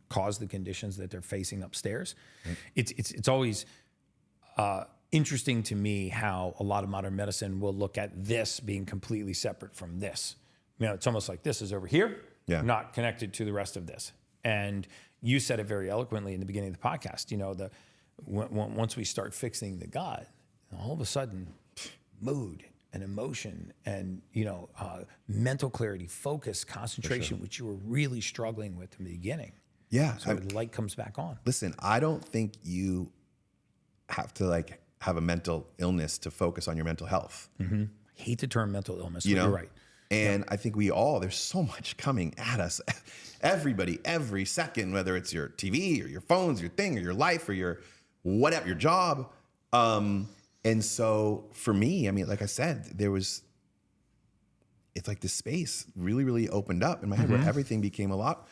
cause the conditions that they're facing upstairs. It's always interesting to me how a lot of modern medicine will look at this being completely separate from this. You know, it's almost like this is over here, not connected to the rest of this. And you said it very eloquently in the beginning of the podcast. You know, once we start fixing the gut, all of a sudden, mood and emotion and, you know, mental clarity, focus, concentration, which you were really struggling with in the beginning. Yeah. So the light comes back on. Listen, I don't think you have to like have a mental illness to focus on your mental health. I hate the term mental illness, you know? You're right. And I think there's so much coming at us. Everybody, every second, whether it's your TV or your phones, your thing, or your life, or your whatever, your job. And so for me, I mean, like I said, it's like this space really, really opened up in my head where everything became a lot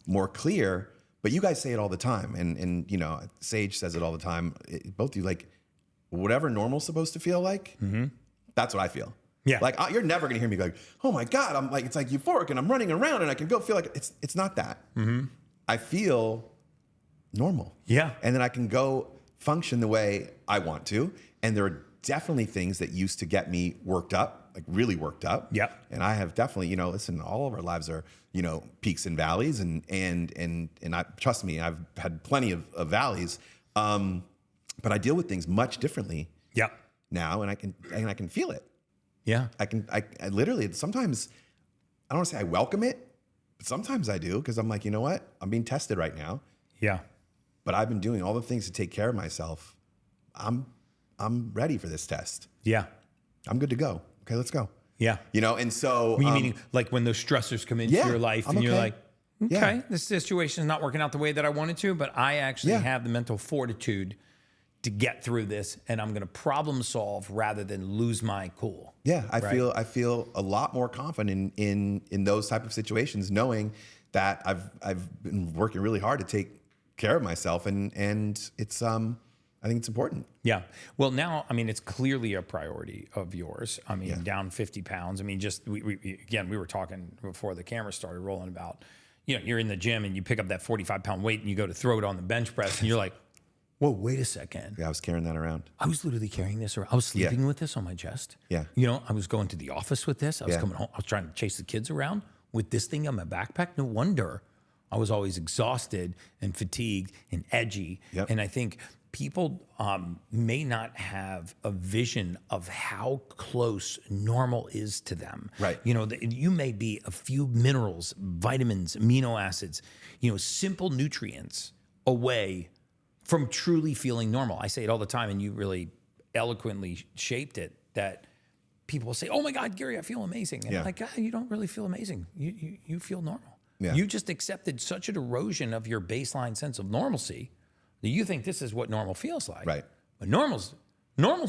more clear. But you guys say it all the time. And you know, Sage says it all the time. Both of you, like, whatever normal's supposed to feel like, that's what I feel. Yeah. Like, you're never going to hear me go, oh my God, I'm like, it's like euphoric and I'm running around and I can go feel like it's not that. I feel normal. Yeah. And then I can go function the way I want to. And there are definitely things that used to get me worked up, like really worked up. Yep. And I have definitely, you know, listen, all of our lives are, you know, peaks and valleys, and trust me, I've had plenty of valleys. But I deal with things much differently now, and I can feel it. Yeah. I literally, sometimes, I don't want to say I welcome it, sometimes I do, because I'm like, you know what? I'm being tested right now, Yeah. but I've been doing all the things to take care of myself. I'm ready for this test. Yeah. I'm good to go. Okay, let's go. Yeah. You know, and so Meaning like when those stressors come into your life I'm and you're okay. like, okay, this situation is not working out the way that I wanted to, but I actually have the mental fortitude to get through this, and I'm going to problem solve rather than lose my cool. Yeah, I feel a lot more confident in those type of situations, knowing that I've been working really hard to take care of myself, and it's I think it's important. Yeah. Well, now, I mean, it's clearly a priority of yours. I mean, down 50 pounds. I mean, just we were talking before the camera started rolling about, you know, you're in the gym and you pick up that 45-pound weight and you go to throw it on the bench press and you're like, whoa, wait a second. Yeah, I was carrying that around. I was literally carrying this around. I was sleeping with this on my chest. Yeah. You know, I was going to the office with this. I was coming home. I was trying to chase the kids around with this thing on my backpack. No wonder I was always exhausted and fatigued and edgy. Yep. And I think people may not have a vision of how close normal is to them. Right. You know, you may be a few minerals, vitamins, amino acids, you know, simple nutrients away from truly feeling normal. I say it all the time, and you really eloquently shaped it, that people will say, oh my God, Gary, I feel amazing. And I'm like, God, you don't really feel amazing. You feel normal. Yeah. You just accepted such an erosion of your baseline sense of normalcy that you think this is what normal feels like. Right. But normal's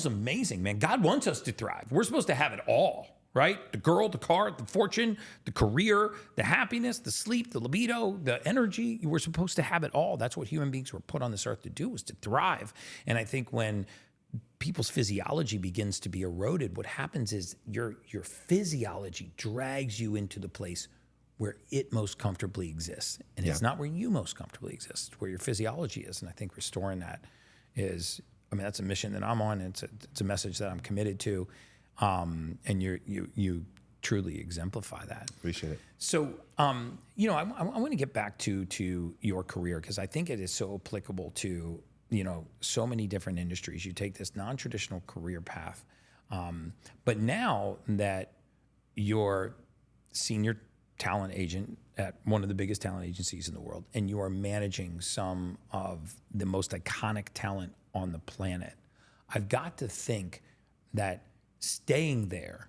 amazing, man. God wants us to thrive. We're supposed to have it all, right? The girl, the car, the fortune, the career, the happiness, the sleep, the libido, the energy. We're supposed to have it all. That's what human beings were put on this earth to do, was to thrive. And I think when people's physiology begins to be eroded, what happens is your physiology drags you into the place where it most comfortably exists. And it's not where you most comfortably exist, it's where your physiology is. And I think restoring that is, I mean, that's a mission that I'm on. It's a message that I'm committed to. And you truly exemplify that. Appreciate it. So, you know, I want to get back to your career, because I think it is so applicable to, you know, so many different industries. You take this non-traditional career path, but now that you're senior talent agent at one of the biggest talent agencies in the world, and you are managing some of the most iconic talent on the planet, I've got to think that staying there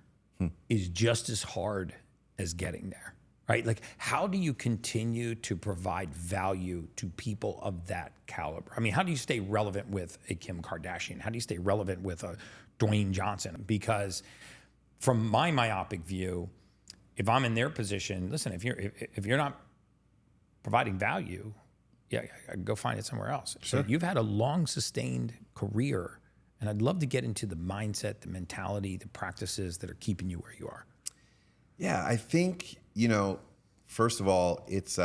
is just as hard as getting there, right? Like, how do you continue to provide value to people of that caliber? I mean, how do you stay relevant with a Kim Kardashian? How do you stay relevant with a Dwayne Johnson? Because from my myopic view, if I'm in their position, listen, if you're not providing value, go find it somewhere else. Sure. So you've had a long sustained career, and I'd love to get into the mindset, the mentality, the practices that are keeping you where you are. Yeah, I think, you know, first of all, it's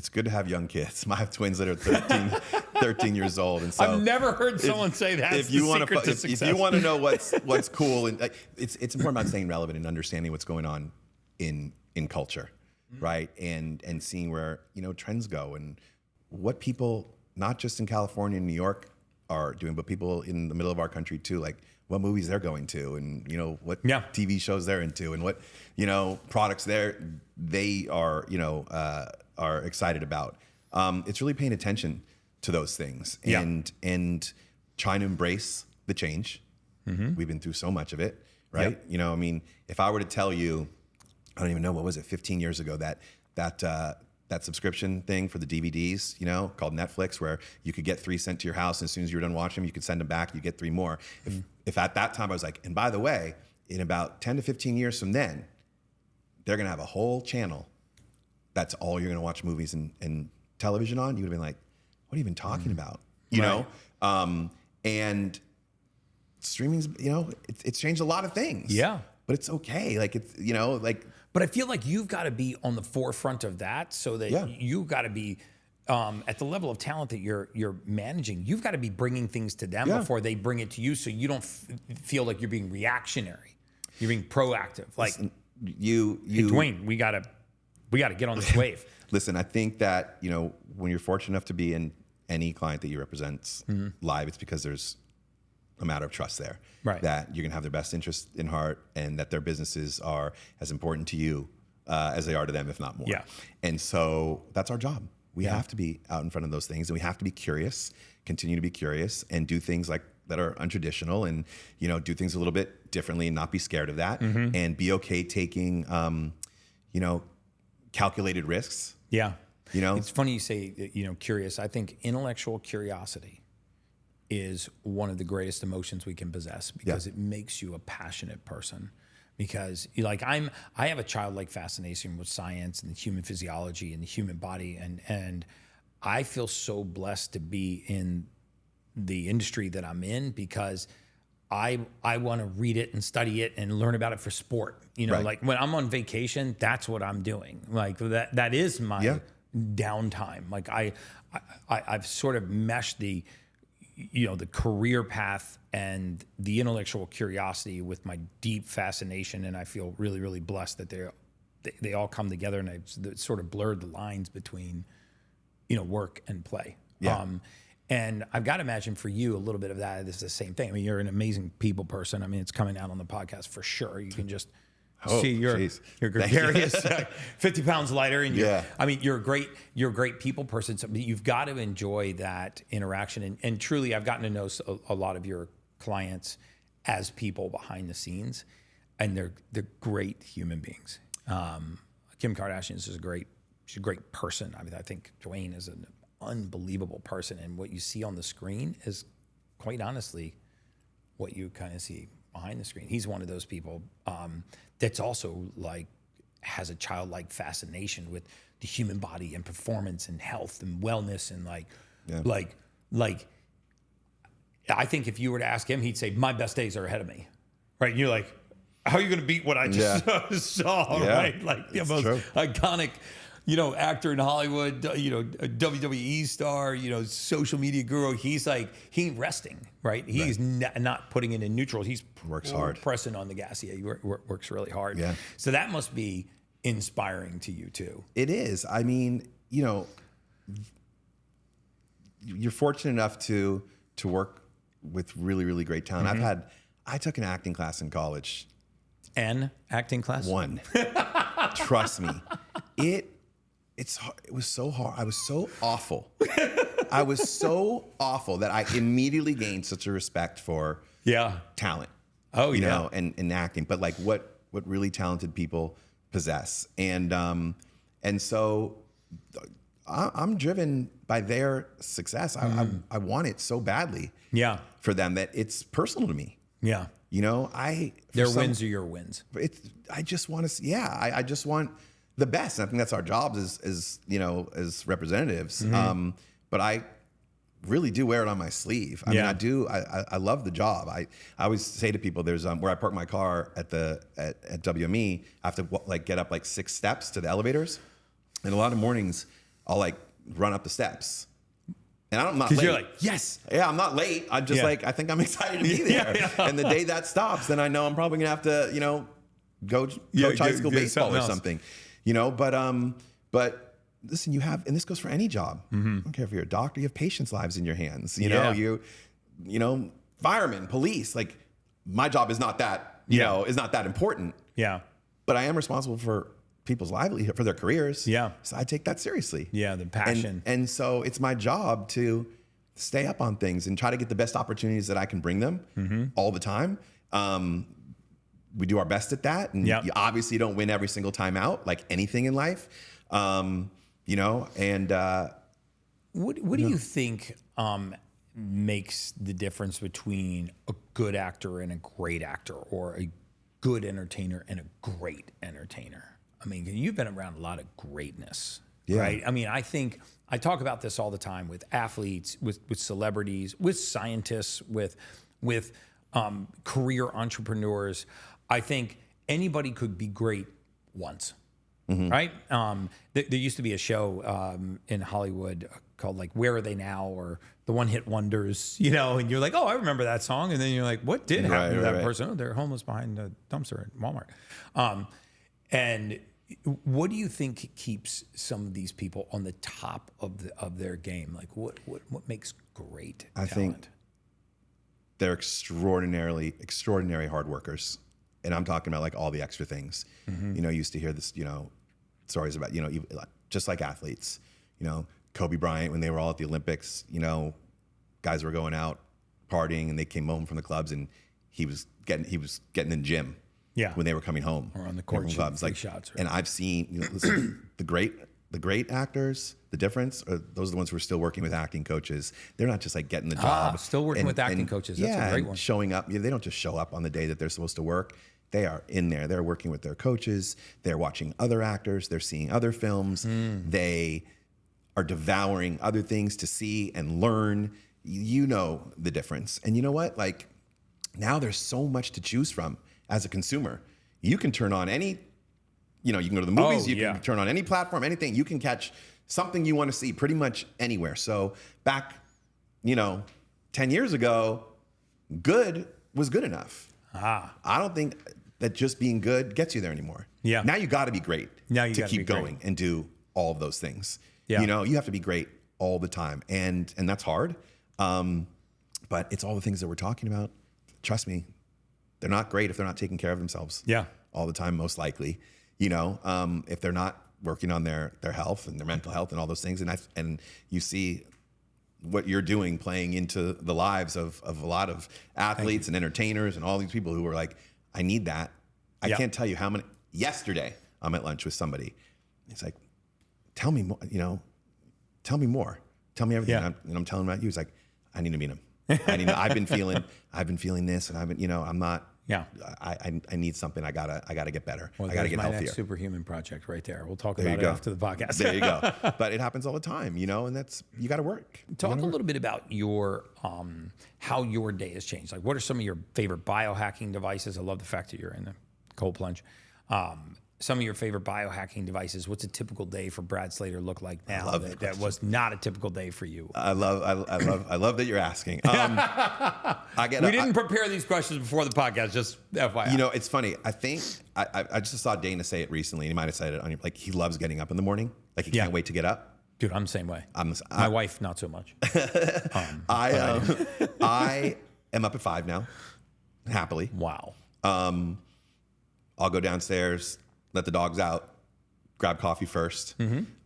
good to have young kids. I have twins that are 13 years old, and so I've never heard someone say that. If you want to know what's cool, and like, it's important about staying relevant and understanding what's going on in culture, right? And seeing where, you know, trends go and what people, not just in California and New York, are doing, but people in the middle of our country too, like what movies they're going to, and, you know, what TV shows they're into, and what, you know, products they are, you know, are excited about. It's really paying attention to those things and trying to embrace the change. We've been through so much of it, right? You know, I mean, if I were to tell you, I don't even know, what was it, 15 years ago, that subscription thing for the DVDs, you know, called Netflix, where you could get 3 sent to your house, and as soon as you were done watching them, you could send them back, you get 3 more. If at that time I was like, and by the way, in about 10 to 15 years from then, they're gonna have a whole channel that's all you're gonna watch movies and television on, you would have been like, what are you even talking about? You know? And streaming's, you know, it's changed a lot of things. Yeah. But it's okay. Like, it's, you know, like. But I feel like you've got to be on the forefront of that, so that you've got to be at the level of talent that you're managing. You've got to be bringing things to them before they bring it to you, so you don't feel like you're being reactionary. You're being proactive. Like, Listen, hey, Dwayne, we gotta get on this wave. Listen, I think that, you know, when you're fortunate enough to be in any client that you represent live, it's because there's a matter of trust there. Right. That you're gonna have their best interest in heart, and that their businesses are as important to you as they are to them, if not more. Yeah. And so that's our job. We have to be out in front of those things, and we have to be curious, continue to be curious, and do things like that are untraditional, and do things a little bit differently, and not be scared of that, and be okay taking calculated risks. Yeah. It's funny you say, curious. I think intellectual curiosity is one of the greatest emotions we can possess, because it makes you a passionate person. Because I have a childlike fascination with science and human physiology and the human body, and I feel so blessed to be in the industry that I'm in, because I want to read it and study it and learn about it for sport. Like when I'm on vacation, that's what I'm doing. Like that is my downtime. Like I've sort of meshed the career path and the intellectual curiosity with my deep fascination, and I feel really, really blessed that they all come together, and I've sort of blurred the lines between work and play. Yeah. And I've got to imagine for you a little bit of that is the same thing. I mean, you're an amazing people person. I mean, it's coming out on the podcast for sure. You can just see you're gregarious, 50 pounds lighter, and you're a great people person. So you've got to enjoy that interaction. And truly, I've gotten to know a lot of your clients as people behind the scenes, and they're great human beings. Kim Kardashian is she's a great person. I mean, I think Dwayne is an unbelievable person, and what you see on the screen is quite honestly what you kind of see behind the screen. He's one of those people that's also has a childlike fascination with the human body and performance and health and wellness, and I think if you were to ask him, he'd say my best days are ahead of me, right? And you're like, how are you going to beat what I just saw, right? Like the most iconic actor in Hollywood, a WWE star, social media guru. He ain't resting, right? He's not putting it in neutral. He's works hard, pressing on the gas. Yeah, he works really hard. Yeah. So that must be inspiring to you too. It is. I mean, you're fortunate enough to work with really, really great talent. I took an acting class in college. An acting class? One. Trust me. It was so hard. I was so awful. I was so awful that I immediately gained such a respect for talent. Oh, you know, and acting, but like what really talented people possess. And so I'm driven by their success. I want it so badly for them that it's personal to me. Yeah. You know, their wins are your wins. I just want to, I just want the best. And I think that's our jobs as representatives. But I really do wear it on my sleeve. I mean, I love the job. I always say to people, there's where I park my car at WME, I have to get up 6 steps to the elevators. And a lot of mornings I'll run up the steps. And I'm not late. Because you're like, yes. Yeah, I'm not late. I'm just I think I'm excited to be there. And the day that stops, then I know I'm probably going to have to, go high school baseball or something. But listen, you have, and this goes for any job. I don't care if you're a doctor, you have patients' lives in your hands. You know, firemen, police, my job is not that, is not that important. Yeah. But I am responsible for people's livelihood, for their careers. Yeah. So I take that seriously. Yeah, the passion. And so it's my job to stay up on things and try to get the best opportunities that I can bring them all the time. We do our best at that. And you obviously don't win every single time out, like anything in life. What do you think makes the difference between a good actor and a great actor, or a good entertainer and a great entertainer? I mean, you've been around a lot of greatness, right? I mean, I think I talk about this all the time with athletes, with celebrities, with scientists, with career entrepreneurs. I think anybody could be great once, right? There used to be a show in Hollywood called Where Are They Now? Or The One Hit Wonders, and you're like, oh, I remember that song. And then you're like, what did happen to that person? Oh, they're homeless behind a dumpster at Walmart. And what do you think keeps some of these people on the top of their game? What makes great talent? I think they're extraordinary hard workers. And I'm talking about like all the extra things. You know, you used to hear this, you know, stories about, you know, just like athletes, you know, Kobe Bryant, when they were all at the Olympics, you know, guys were going out partying and they came home from the clubs and he was getting in the gym when they were coming home. Or on the court, from clubs. Like, shots. Right? And I've seen, you know, listen, the great actors, the difference, those are the ones who are still working with acting coaches. They're not just like getting the job. Still working with acting coaches. That's a great one. Showing up. You know, they don't just show up on the day that they're supposed to work. They are in there. They're working with their coaches. They're watching other actors. They're seeing other films. They are devouring other things to see and learn. You know the difference. And you know what? Like, now there's so much to choose from as a consumer. You can turn on any, you know, you can go to the movies, you can turn on any platform, anything. You can catch something you want to see pretty much anywhere. So back, you know, 10 years ago, good was good enough. I don't think that just being good gets you there anymore. Yeah. Now you got to be great to keep going great. and do all of those things. Yeah. You know, you have to be great all the time. And that's hard. But it's all the things that we're talking about. Trust me, they're not great if they're not taking care of themselves. Yeah. All the time, most likely. You know, if they're not working on their health and their mental health and all those things. And you see what you're doing playing into the lives of a lot of athletes and entertainers and all these people who are like, I need that. I can't tell you how many. Yesterday, I'm at lunch with somebody. He's like, tell me more, you know, tell me more. Tell me everything. Yeah. And I'm telling him about you. He's like, I need to meet him. I've been feeling this, and I've been, you know, I'm not. Yeah. I need something. I gotta get better. Well, I gotta get my healthier. Next superhuman project right there. We'll talk There about you it go. after the podcast. There you go. But it happens all the time, you know, and that's, you got to work. Talk a little bit about your how your day has changed. Like, what are some of your favorite biohacking devices? I love the fact that you're in the cold plunge. Some of your favorite biohacking devices. What's a typical day for Brad Slater look like now that was not a typical day for you? I love that you're asking. We didn't prepare these questions before the podcast, just FYI. You know, it's funny. I think I just saw Dana say it recently, and he might have said it on your, like, he loves getting up in the morning. Like, he can't wait to get up. Dude, I'm the same way. My wife, not so much. I am up at 5 now, happily. Wow. I'll go downstairs, let the dogs out, grab coffee first.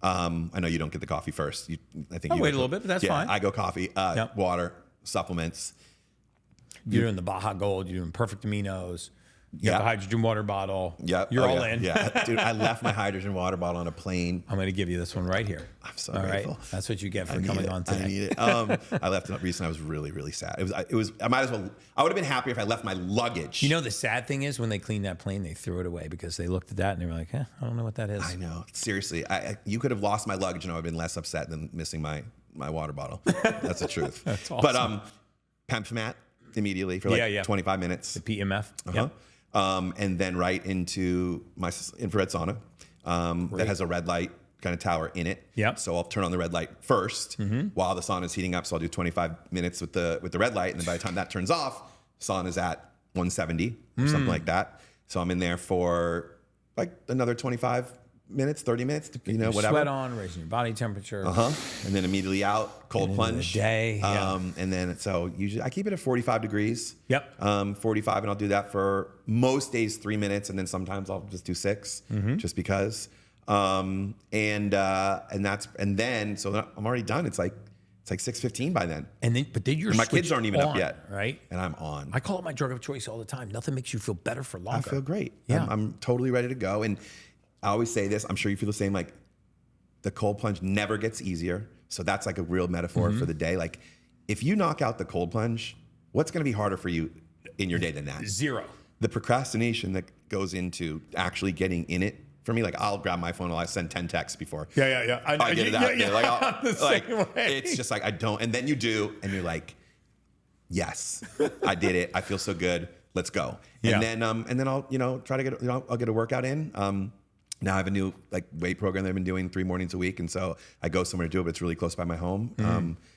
I know you don't get the coffee first. I think I'll you wait a little bit, but that's fine. I go coffee, water, supplements. You're doing the Baja Gold. You're doing perfect aminos. You got the hydrogen water bottle. Yep. You're all in. Yeah, dude, I left my hydrogen water bottle on a plane. I'm going to give you this one right here. I'm so grateful. Right? That's what you get for coming on today. I need it. I left it recently. I was really, really sad. It was. I might as well. I would have been happier if I left my luggage. You know, the sad thing is when they cleaned that plane, they threw it away because they looked at that and they were like, I don't know what that is. I know. Seriously, you could have lost my luggage and I would have been less upset than missing my water bottle. That's the truth. That's awesome. But PEMF immediately for 25 minutes. The PMF. And then right into my infrared sauna that has a red light kind of tower in it. Yeah. So I'll turn on the red light first while the sauna is heating up. So I'll do 25 minutes with the red light, and then by the time that turns off, sauna is at 170 or something like that. So I'm in there for like another 25 minutes, 30 minutes, you know, whatever. Sweat on, raising your body temperature. And then immediately out, cold plunge. The day. And then, so usually I keep it at 45 degrees. Yep. 45, and I'll do that for most days 3 minutes, and then sometimes I'll just do 6, just because. And then so I'm already done. It's like 6:15 by then. But then my kids aren't even up yet, right? And I'm on. I call it my drug of choice all the time. Nothing makes you feel better for longer. I feel great. Yeah. I'm totally ready to go. And I always say this, I'm sure you feel the same, like the cold plunge never gets easier. So that's like a real metaphor for the day. Like, if you knock out the cold plunge, what's going to be harder for you in your day than that? Zero. The procrastination that goes into actually getting in it. For me, like, I'll grab my phone and I'll send 10 texts before I get it out there. Like, it's just like, I don't. And then you do, and you're like, yes, I did it. I feel so good. Let's go. Yeah. And then I'll, try to get, I'll get a workout in. Now I have a new weight program that I've been doing 3 mornings a week. And so I go somewhere to do it, but it's really close by my home.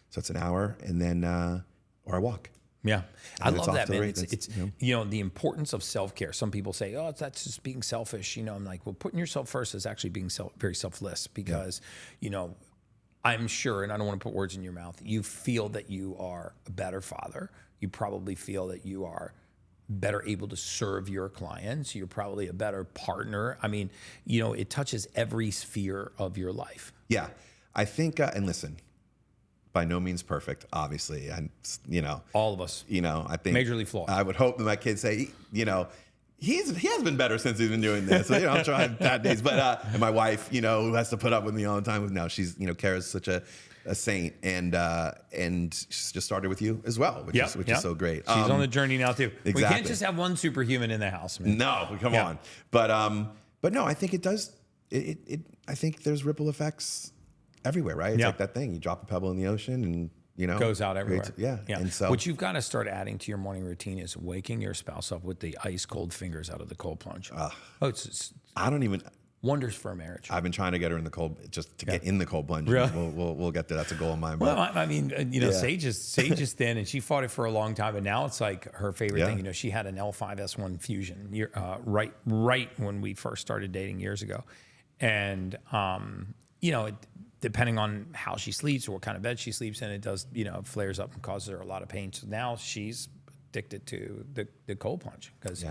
So it's an hour, and then, or I walk. Yeah. I love that, man. Race. It's the importance of self-care. Some people say, oh, that's just being selfish. I'm like, well, putting yourself first is actually being very selfless, because, I'm sure, and I don't want to put words in your mouth, you feel that you are a better father. You probably feel that you are better able to serve your clients. You're probably a better partner. I mean, it touches every sphere of your life. Yeah. I think, and listen, by no means perfect, obviously. And, All of us. I think Majorly flawed. I would hope that my kids say, he has been better since he's been doing this. So, I'm trying bad days. But, and my wife, who has to put up with me all the time. Now she's, Kara's such a saint, and she's just started with you as well, which is so great. She's on the journey now too. Exactly. We can't just have one superhuman in the house, man. No, come on. But no, I think it does. I think there's ripple effects everywhere, right? It's like that thing. You drop a pebble in the ocean, and goes out everywhere. Yeah. And so what you've got to start adding to your morning routine is waking your spouse up with the ice cold fingers out of the cold plunge. It's I don't even. Wonders for a marriage. I've been trying to get her in the cold, just to get in the cold plunge. Really? We'll get there. That's a goal of mine. Well, I mean, Sage is thin, and she fought it for a long time, and now it's like her favorite thing. She had an L5S1 fusion right when we first started dating years ago, and depending on how she sleeps or what kind of bed she sleeps in, it does flares up and causes her a lot of pain. So now she's addicted to the cold plunge because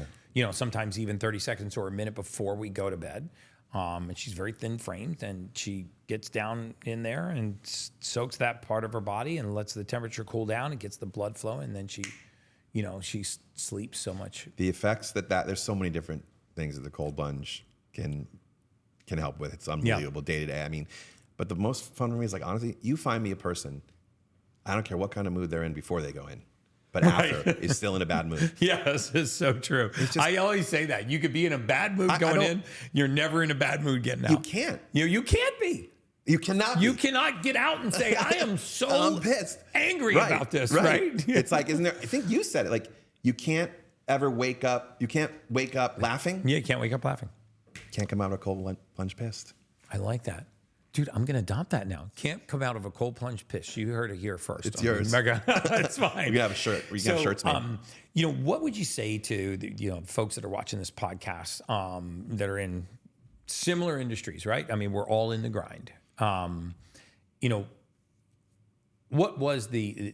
sometimes even 30 seconds or a minute before we go to bed. And she's very thin framed, and she gets down in there and soaks that part of her body and lets the temperature cool down and gets the blood flowing. And then she sleeps so much. The effects that there's so many different things that the cold plunge can help with. It's unbelievable day to day. I mean, but the most fun for me is honestly, you find me a person, I don't care what kind of mood they're in before they go in, but after is still in a bad mood. Yes, it's so true. I always say that. You could be in a bad mood going in. You're never in a bad mood getting out. You can't. You can't be. You cannot. You cannot get out and say, I am so I'm pissed. Angry about this, right? It's isn't there? I think you said it. You can't ever wake up. You can't wake up laughing. Yeah, you can't wake up laughing. Can't come out of a cold plunge pissed. I like that. Dude, I'm going to adopt that now. Can't come out of a cold plunge piss. You heard it here first. It's yours. It's fine. We can have a shirt. We can have shirts made. What would you say to the folks that are watching this podcast that are in similar industries, right? I mean, we're all in the grind. What was the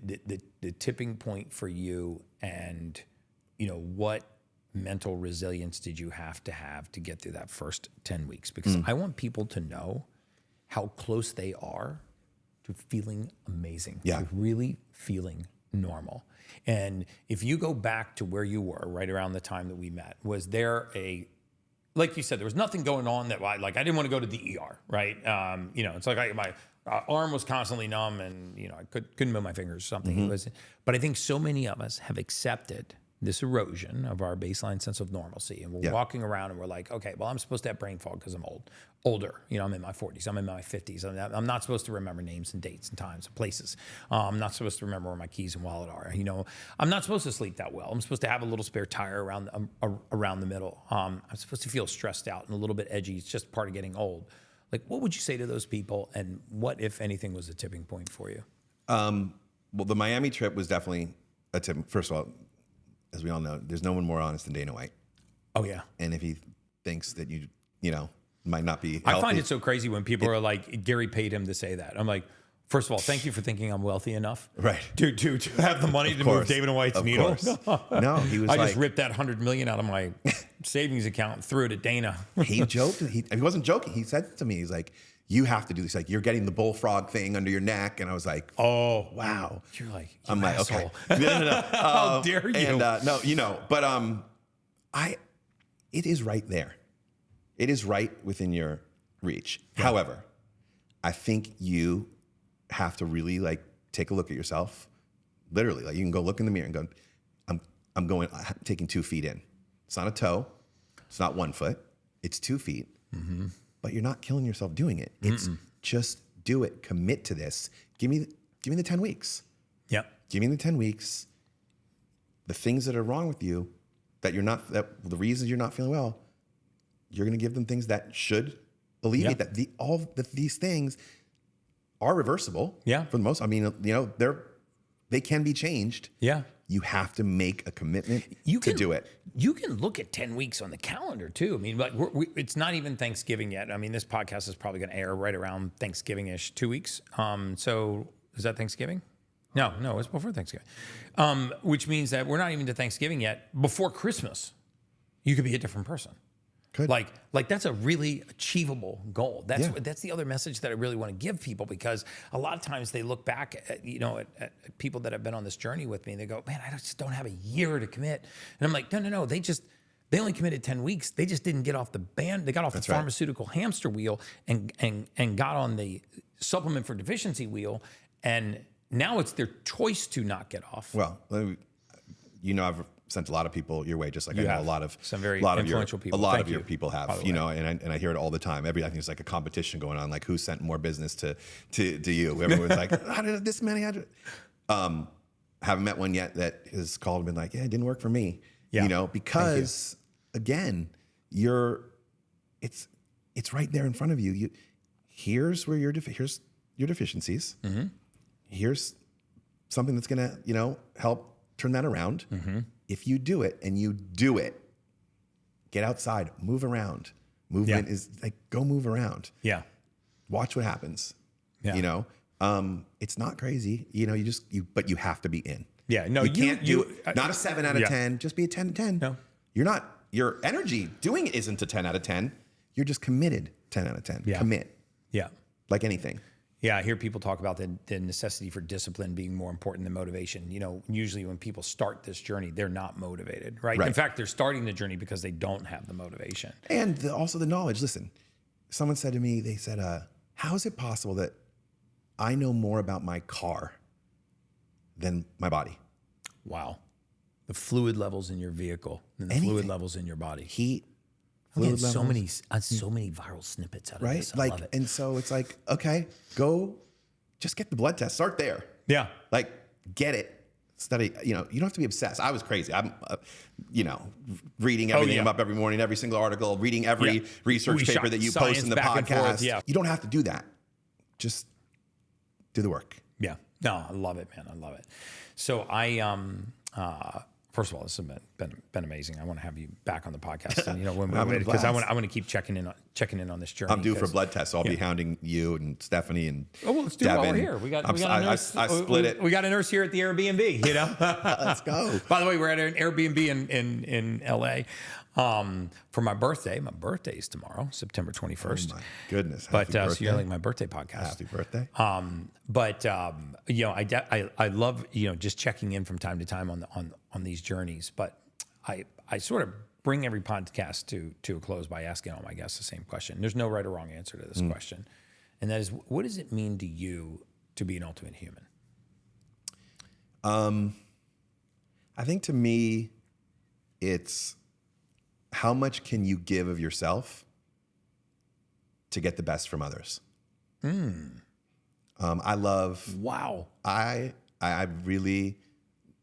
tipping point for you, and what mental resilience did you have to get through that first 10 weeks? Because I want people to know how close they are to feeling amazing, to really feeling normal. And if you go back to where you were right around the time that we met, was there like you said, there was nothing going on that I didn't want to go to the ER, right? It's like my arm was constantly numb, and I couldn't move my fingers or something. But I think so many of us have accepted this erosion of our baseline sense of normalcy. And we're walking around and we're like, okay, well, I'm supposed to have brain fog because I'm older. I'm in my 40s, I'm in my 50s. I'm not supposed to remember names and dates and times and places. I'm not supposed to remember where my keys and wallet are. I'm not supposed to sleep that well. I'm supposed to have a little spare tire around the middle. I'm supposed to feel stressed out and a little bit edgy. It's just part of getting old. What would you say to those people? And what, if anything, was a tipping point for you? Well, the Miami trip was definitely a tip. First of all, as we all know, there's no one more honest than Dana White. Oh, yeah. And if he thinks that you might not be healthy. I find it so crazy when people are like, Gary paid him to say that. I'm like, first of all, thank you for thinking I'm wealthy enough. Right. To have the money to move David and White's needle. No, he was just ripped that $100 million out of my savings account and threw it at Dana. He joked. He wasn't joking. He said to me, he's like, you have to do this. You're getting the bullfrog thing under your neck. And I was like, oh, wow. You're like, I'm asshole. Like, okay. No. How dare you? And but it is right there. It is right within your reach. Yeah. However, I think you have to really take a look at yourself. Literally, you can go look in the mirror and go, I'm taking 2 feet in. It's not a toe. It's not 1 foot. It's 2 feet. Mm-hmm. But you're not killing yourself doing it. It's just do it. Commit to this. Give me the 10 weeks. Yep. Give me the 10 weeks. The things that are wrong with you, the reasons you're not feeling well, you're going to give them things that should alleviate that. These things are reversible. Yeah. For the most, they can be changed. Yeah. You have to make a commitment to do it. You can look at 10 weeks on the calendar too. I mean, it's not even Thanksgiving yet. I mean, this podcast is probably going to air right around Thanksgiving-ish, 2 weeks. So is that Thanksgiving? No, it's before Thanksgiving. Which means that we're not even to Thanksgiving yet. Before Christmas, you could be a different person. Could. Like that's a really achievable goal. That's Yeah. that's the other message that I really want to give people, because a lot of times they look back at, at people that have been on this journey with me and they go, man, I just don't have a year to commit. And I'm like, no, they only committed 10 weeks. They just didn't get off the band. They got off the pharmaceutical hamster wheel and got on the supplement for deficiency wheel. And now it's their choice to not get off. Well, I've sent a lot of people your way, just like I know a lot of some very influential people. A lot of your people have, and I hear it all the time. I think it's like a competition going on, like who sent more business to you. Everyone's like, how did this many? Haven't met one yet that has called and been like, yeah, it didn't work for me. Yeah. Because again, it's right there in front of you. Here's where here's your deficiencies. Mm-hmm. Here's something that's gonna, help turn that around. Mm-hmm. If you do it and you do it, get outside, move around. Movement is like, go move around. Yeah. Watch what happens. Yeah. It's not crazy. But you have to be in. Yeah. No, you can't do not a 7 out of 10. Just be a 10 out of 10. No. You're not. Your energy doing it isn't a 10 out of 10. You're just committed 10 out of 10. Yeah. Commit. Yeah. Like anything. Yeah, I hear people talk about the necessity for discipline being more important than motivation. Usually when people start this journey, they're not motivated, right? In fact, they're starting the journey because they don't have the motivation. And also the knowledge. Listen, someone said to me, they said, how is it possible that I know more about my car than my body? Wow. The fluid levels in your vehicle and the fluid levels in your body. Heat. We had so many viral snippets out of this. I love it. And so it's like, okay, go, just get the blood test. Start there. Yeah. Like, get it. Study. You don't have to be obsessed. I was crazy. I'm, reading everything up every morning, every single article, reading every research paper that you post in the podcast. You don't have to do that. Just do the work. Yeah. No, I love it, man. I love it. So first of all, this has been amazing. I want to have you back on the podcast, and when we're ready, because I want to keep checking in on this journey. I'm due for blood tests, so I'll be hounding you and Stephanie and let's do it while we're here. We got a nurse. I split it. We got a nurse here at the Airbnb. Let's go. By the way, we're at an Airbnb in LA for my birthday. My birthday is tomorrow, September 21st. Oh my goodness! But so you're like my birthday podcast. Happy birthday. I love just checking in from time to time on these journeys. But I sort of bring every podcast to a close by asking all my guests the same question. There's no right or wrong answer to this question, and that is, what does it mean to you to be an ultimate human? I think to me, it's how much can you give of yourself to get the best from others. I love. Wow. I really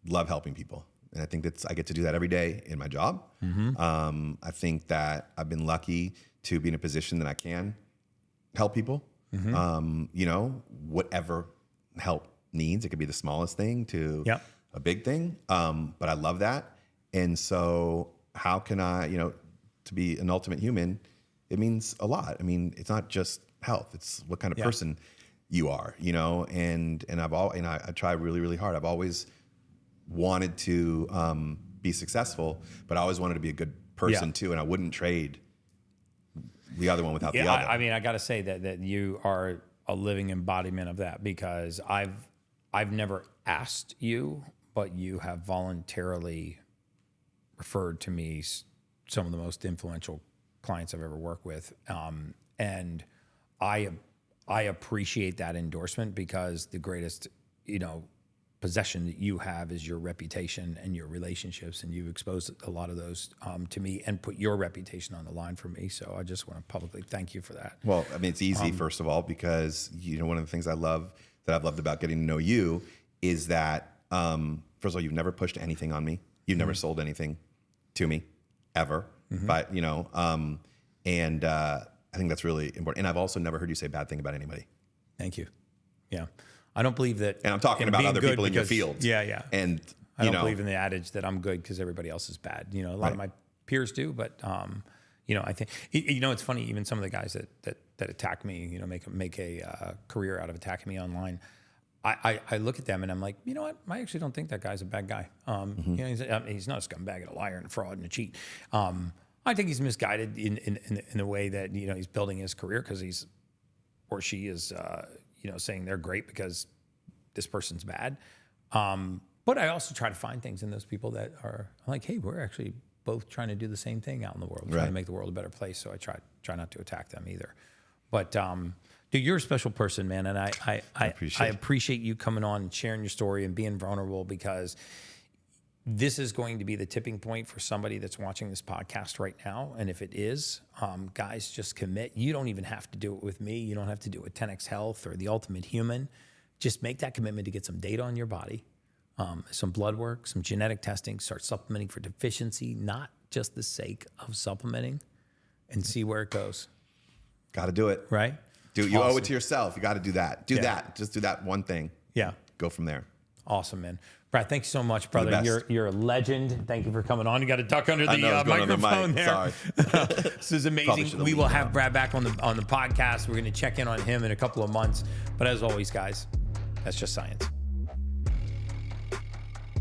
love helping people. And I think I get to do that every day in my job. Mm-hmm. I think that I've been lucky to be in a position that I can help people. Mm-hmm. Whatever help needs. It could be the smallest thing to a big thing. But I love that. And so how can I, to be an ultimate human, it means a lot. I mean, it's not just health. It's what kind of person you are, and I try really, really hard. I've always wanted to be successful, but I always wanted to be a good person too. And I wouldn't trade the other one without the other. I got to say that you are a living embodiment of that, because I've never asked you, but you have voluntarily referred to me some of the most influential clients I've ever worked with. And I appreciate that endorsement, because the greatest, possession that you have is your reputation and your relationships, and you've exposed a lot of those to me and put your reputation on the line for me. So I just want to publicly thank you for that. Well, I mean, it's easy, first of all, because one of the things I've loved about getting to know you is that, first of all, you've never pushed anything on me. You've never sold anything to me ever. Mm-hmm. But, I think that's really important. And I've also never heard you say a bad thing about anybody. Thank you. Yeah. I don't believe that. And I'm talking about other people in your field. Yeah. And I don't believe in the adage that I'm good because everybody else is bad. A lot of my peers do, but I think it's funny. Even some of the guys that attack me, make a career out of attacking me online. I look at them and I'm like, you know what? I actually don't think that guy's a bad guy. You know, he's not a scumbag and a liar and a fraud and a cheat. I think he's misguided in a way that, you know, he's building his career because he's or she is, you know, saying they're great because this person's bad. But I also try to find things in those people that are like, hey, we're actually both trying to do the same thing out in the world, trying to make the world a better place. So I try not to attack them either. But dude, you're a special person, man, and I appreciate you coming on and sharing your story and being vulnerable, because this is going to be the tipping point for somebody that's watching this podcast right now. And if it is, guys, just commit. You don't even have to do it with me. You don't have to do it with 10X Health or the Ultimate Human. Just make that commitment to get some data on your body, some blood work, some genetic testing, start supplementing for deficiency, not just the sake of supplementing, and see where it goes. Got to do it. Right? You owe it to yourself. You got to do that. Do that. Just do that one thing. Yeah. Go from there. Awesome, man. Brad, thanks so much, brother. You're a legend. Thank you for coming on. You got to duck under the microphone there. Sorry. This is amazing. We will have Brad back on the podcast. We're going to check in on him in a couple of months. But as always, guys, that's just science.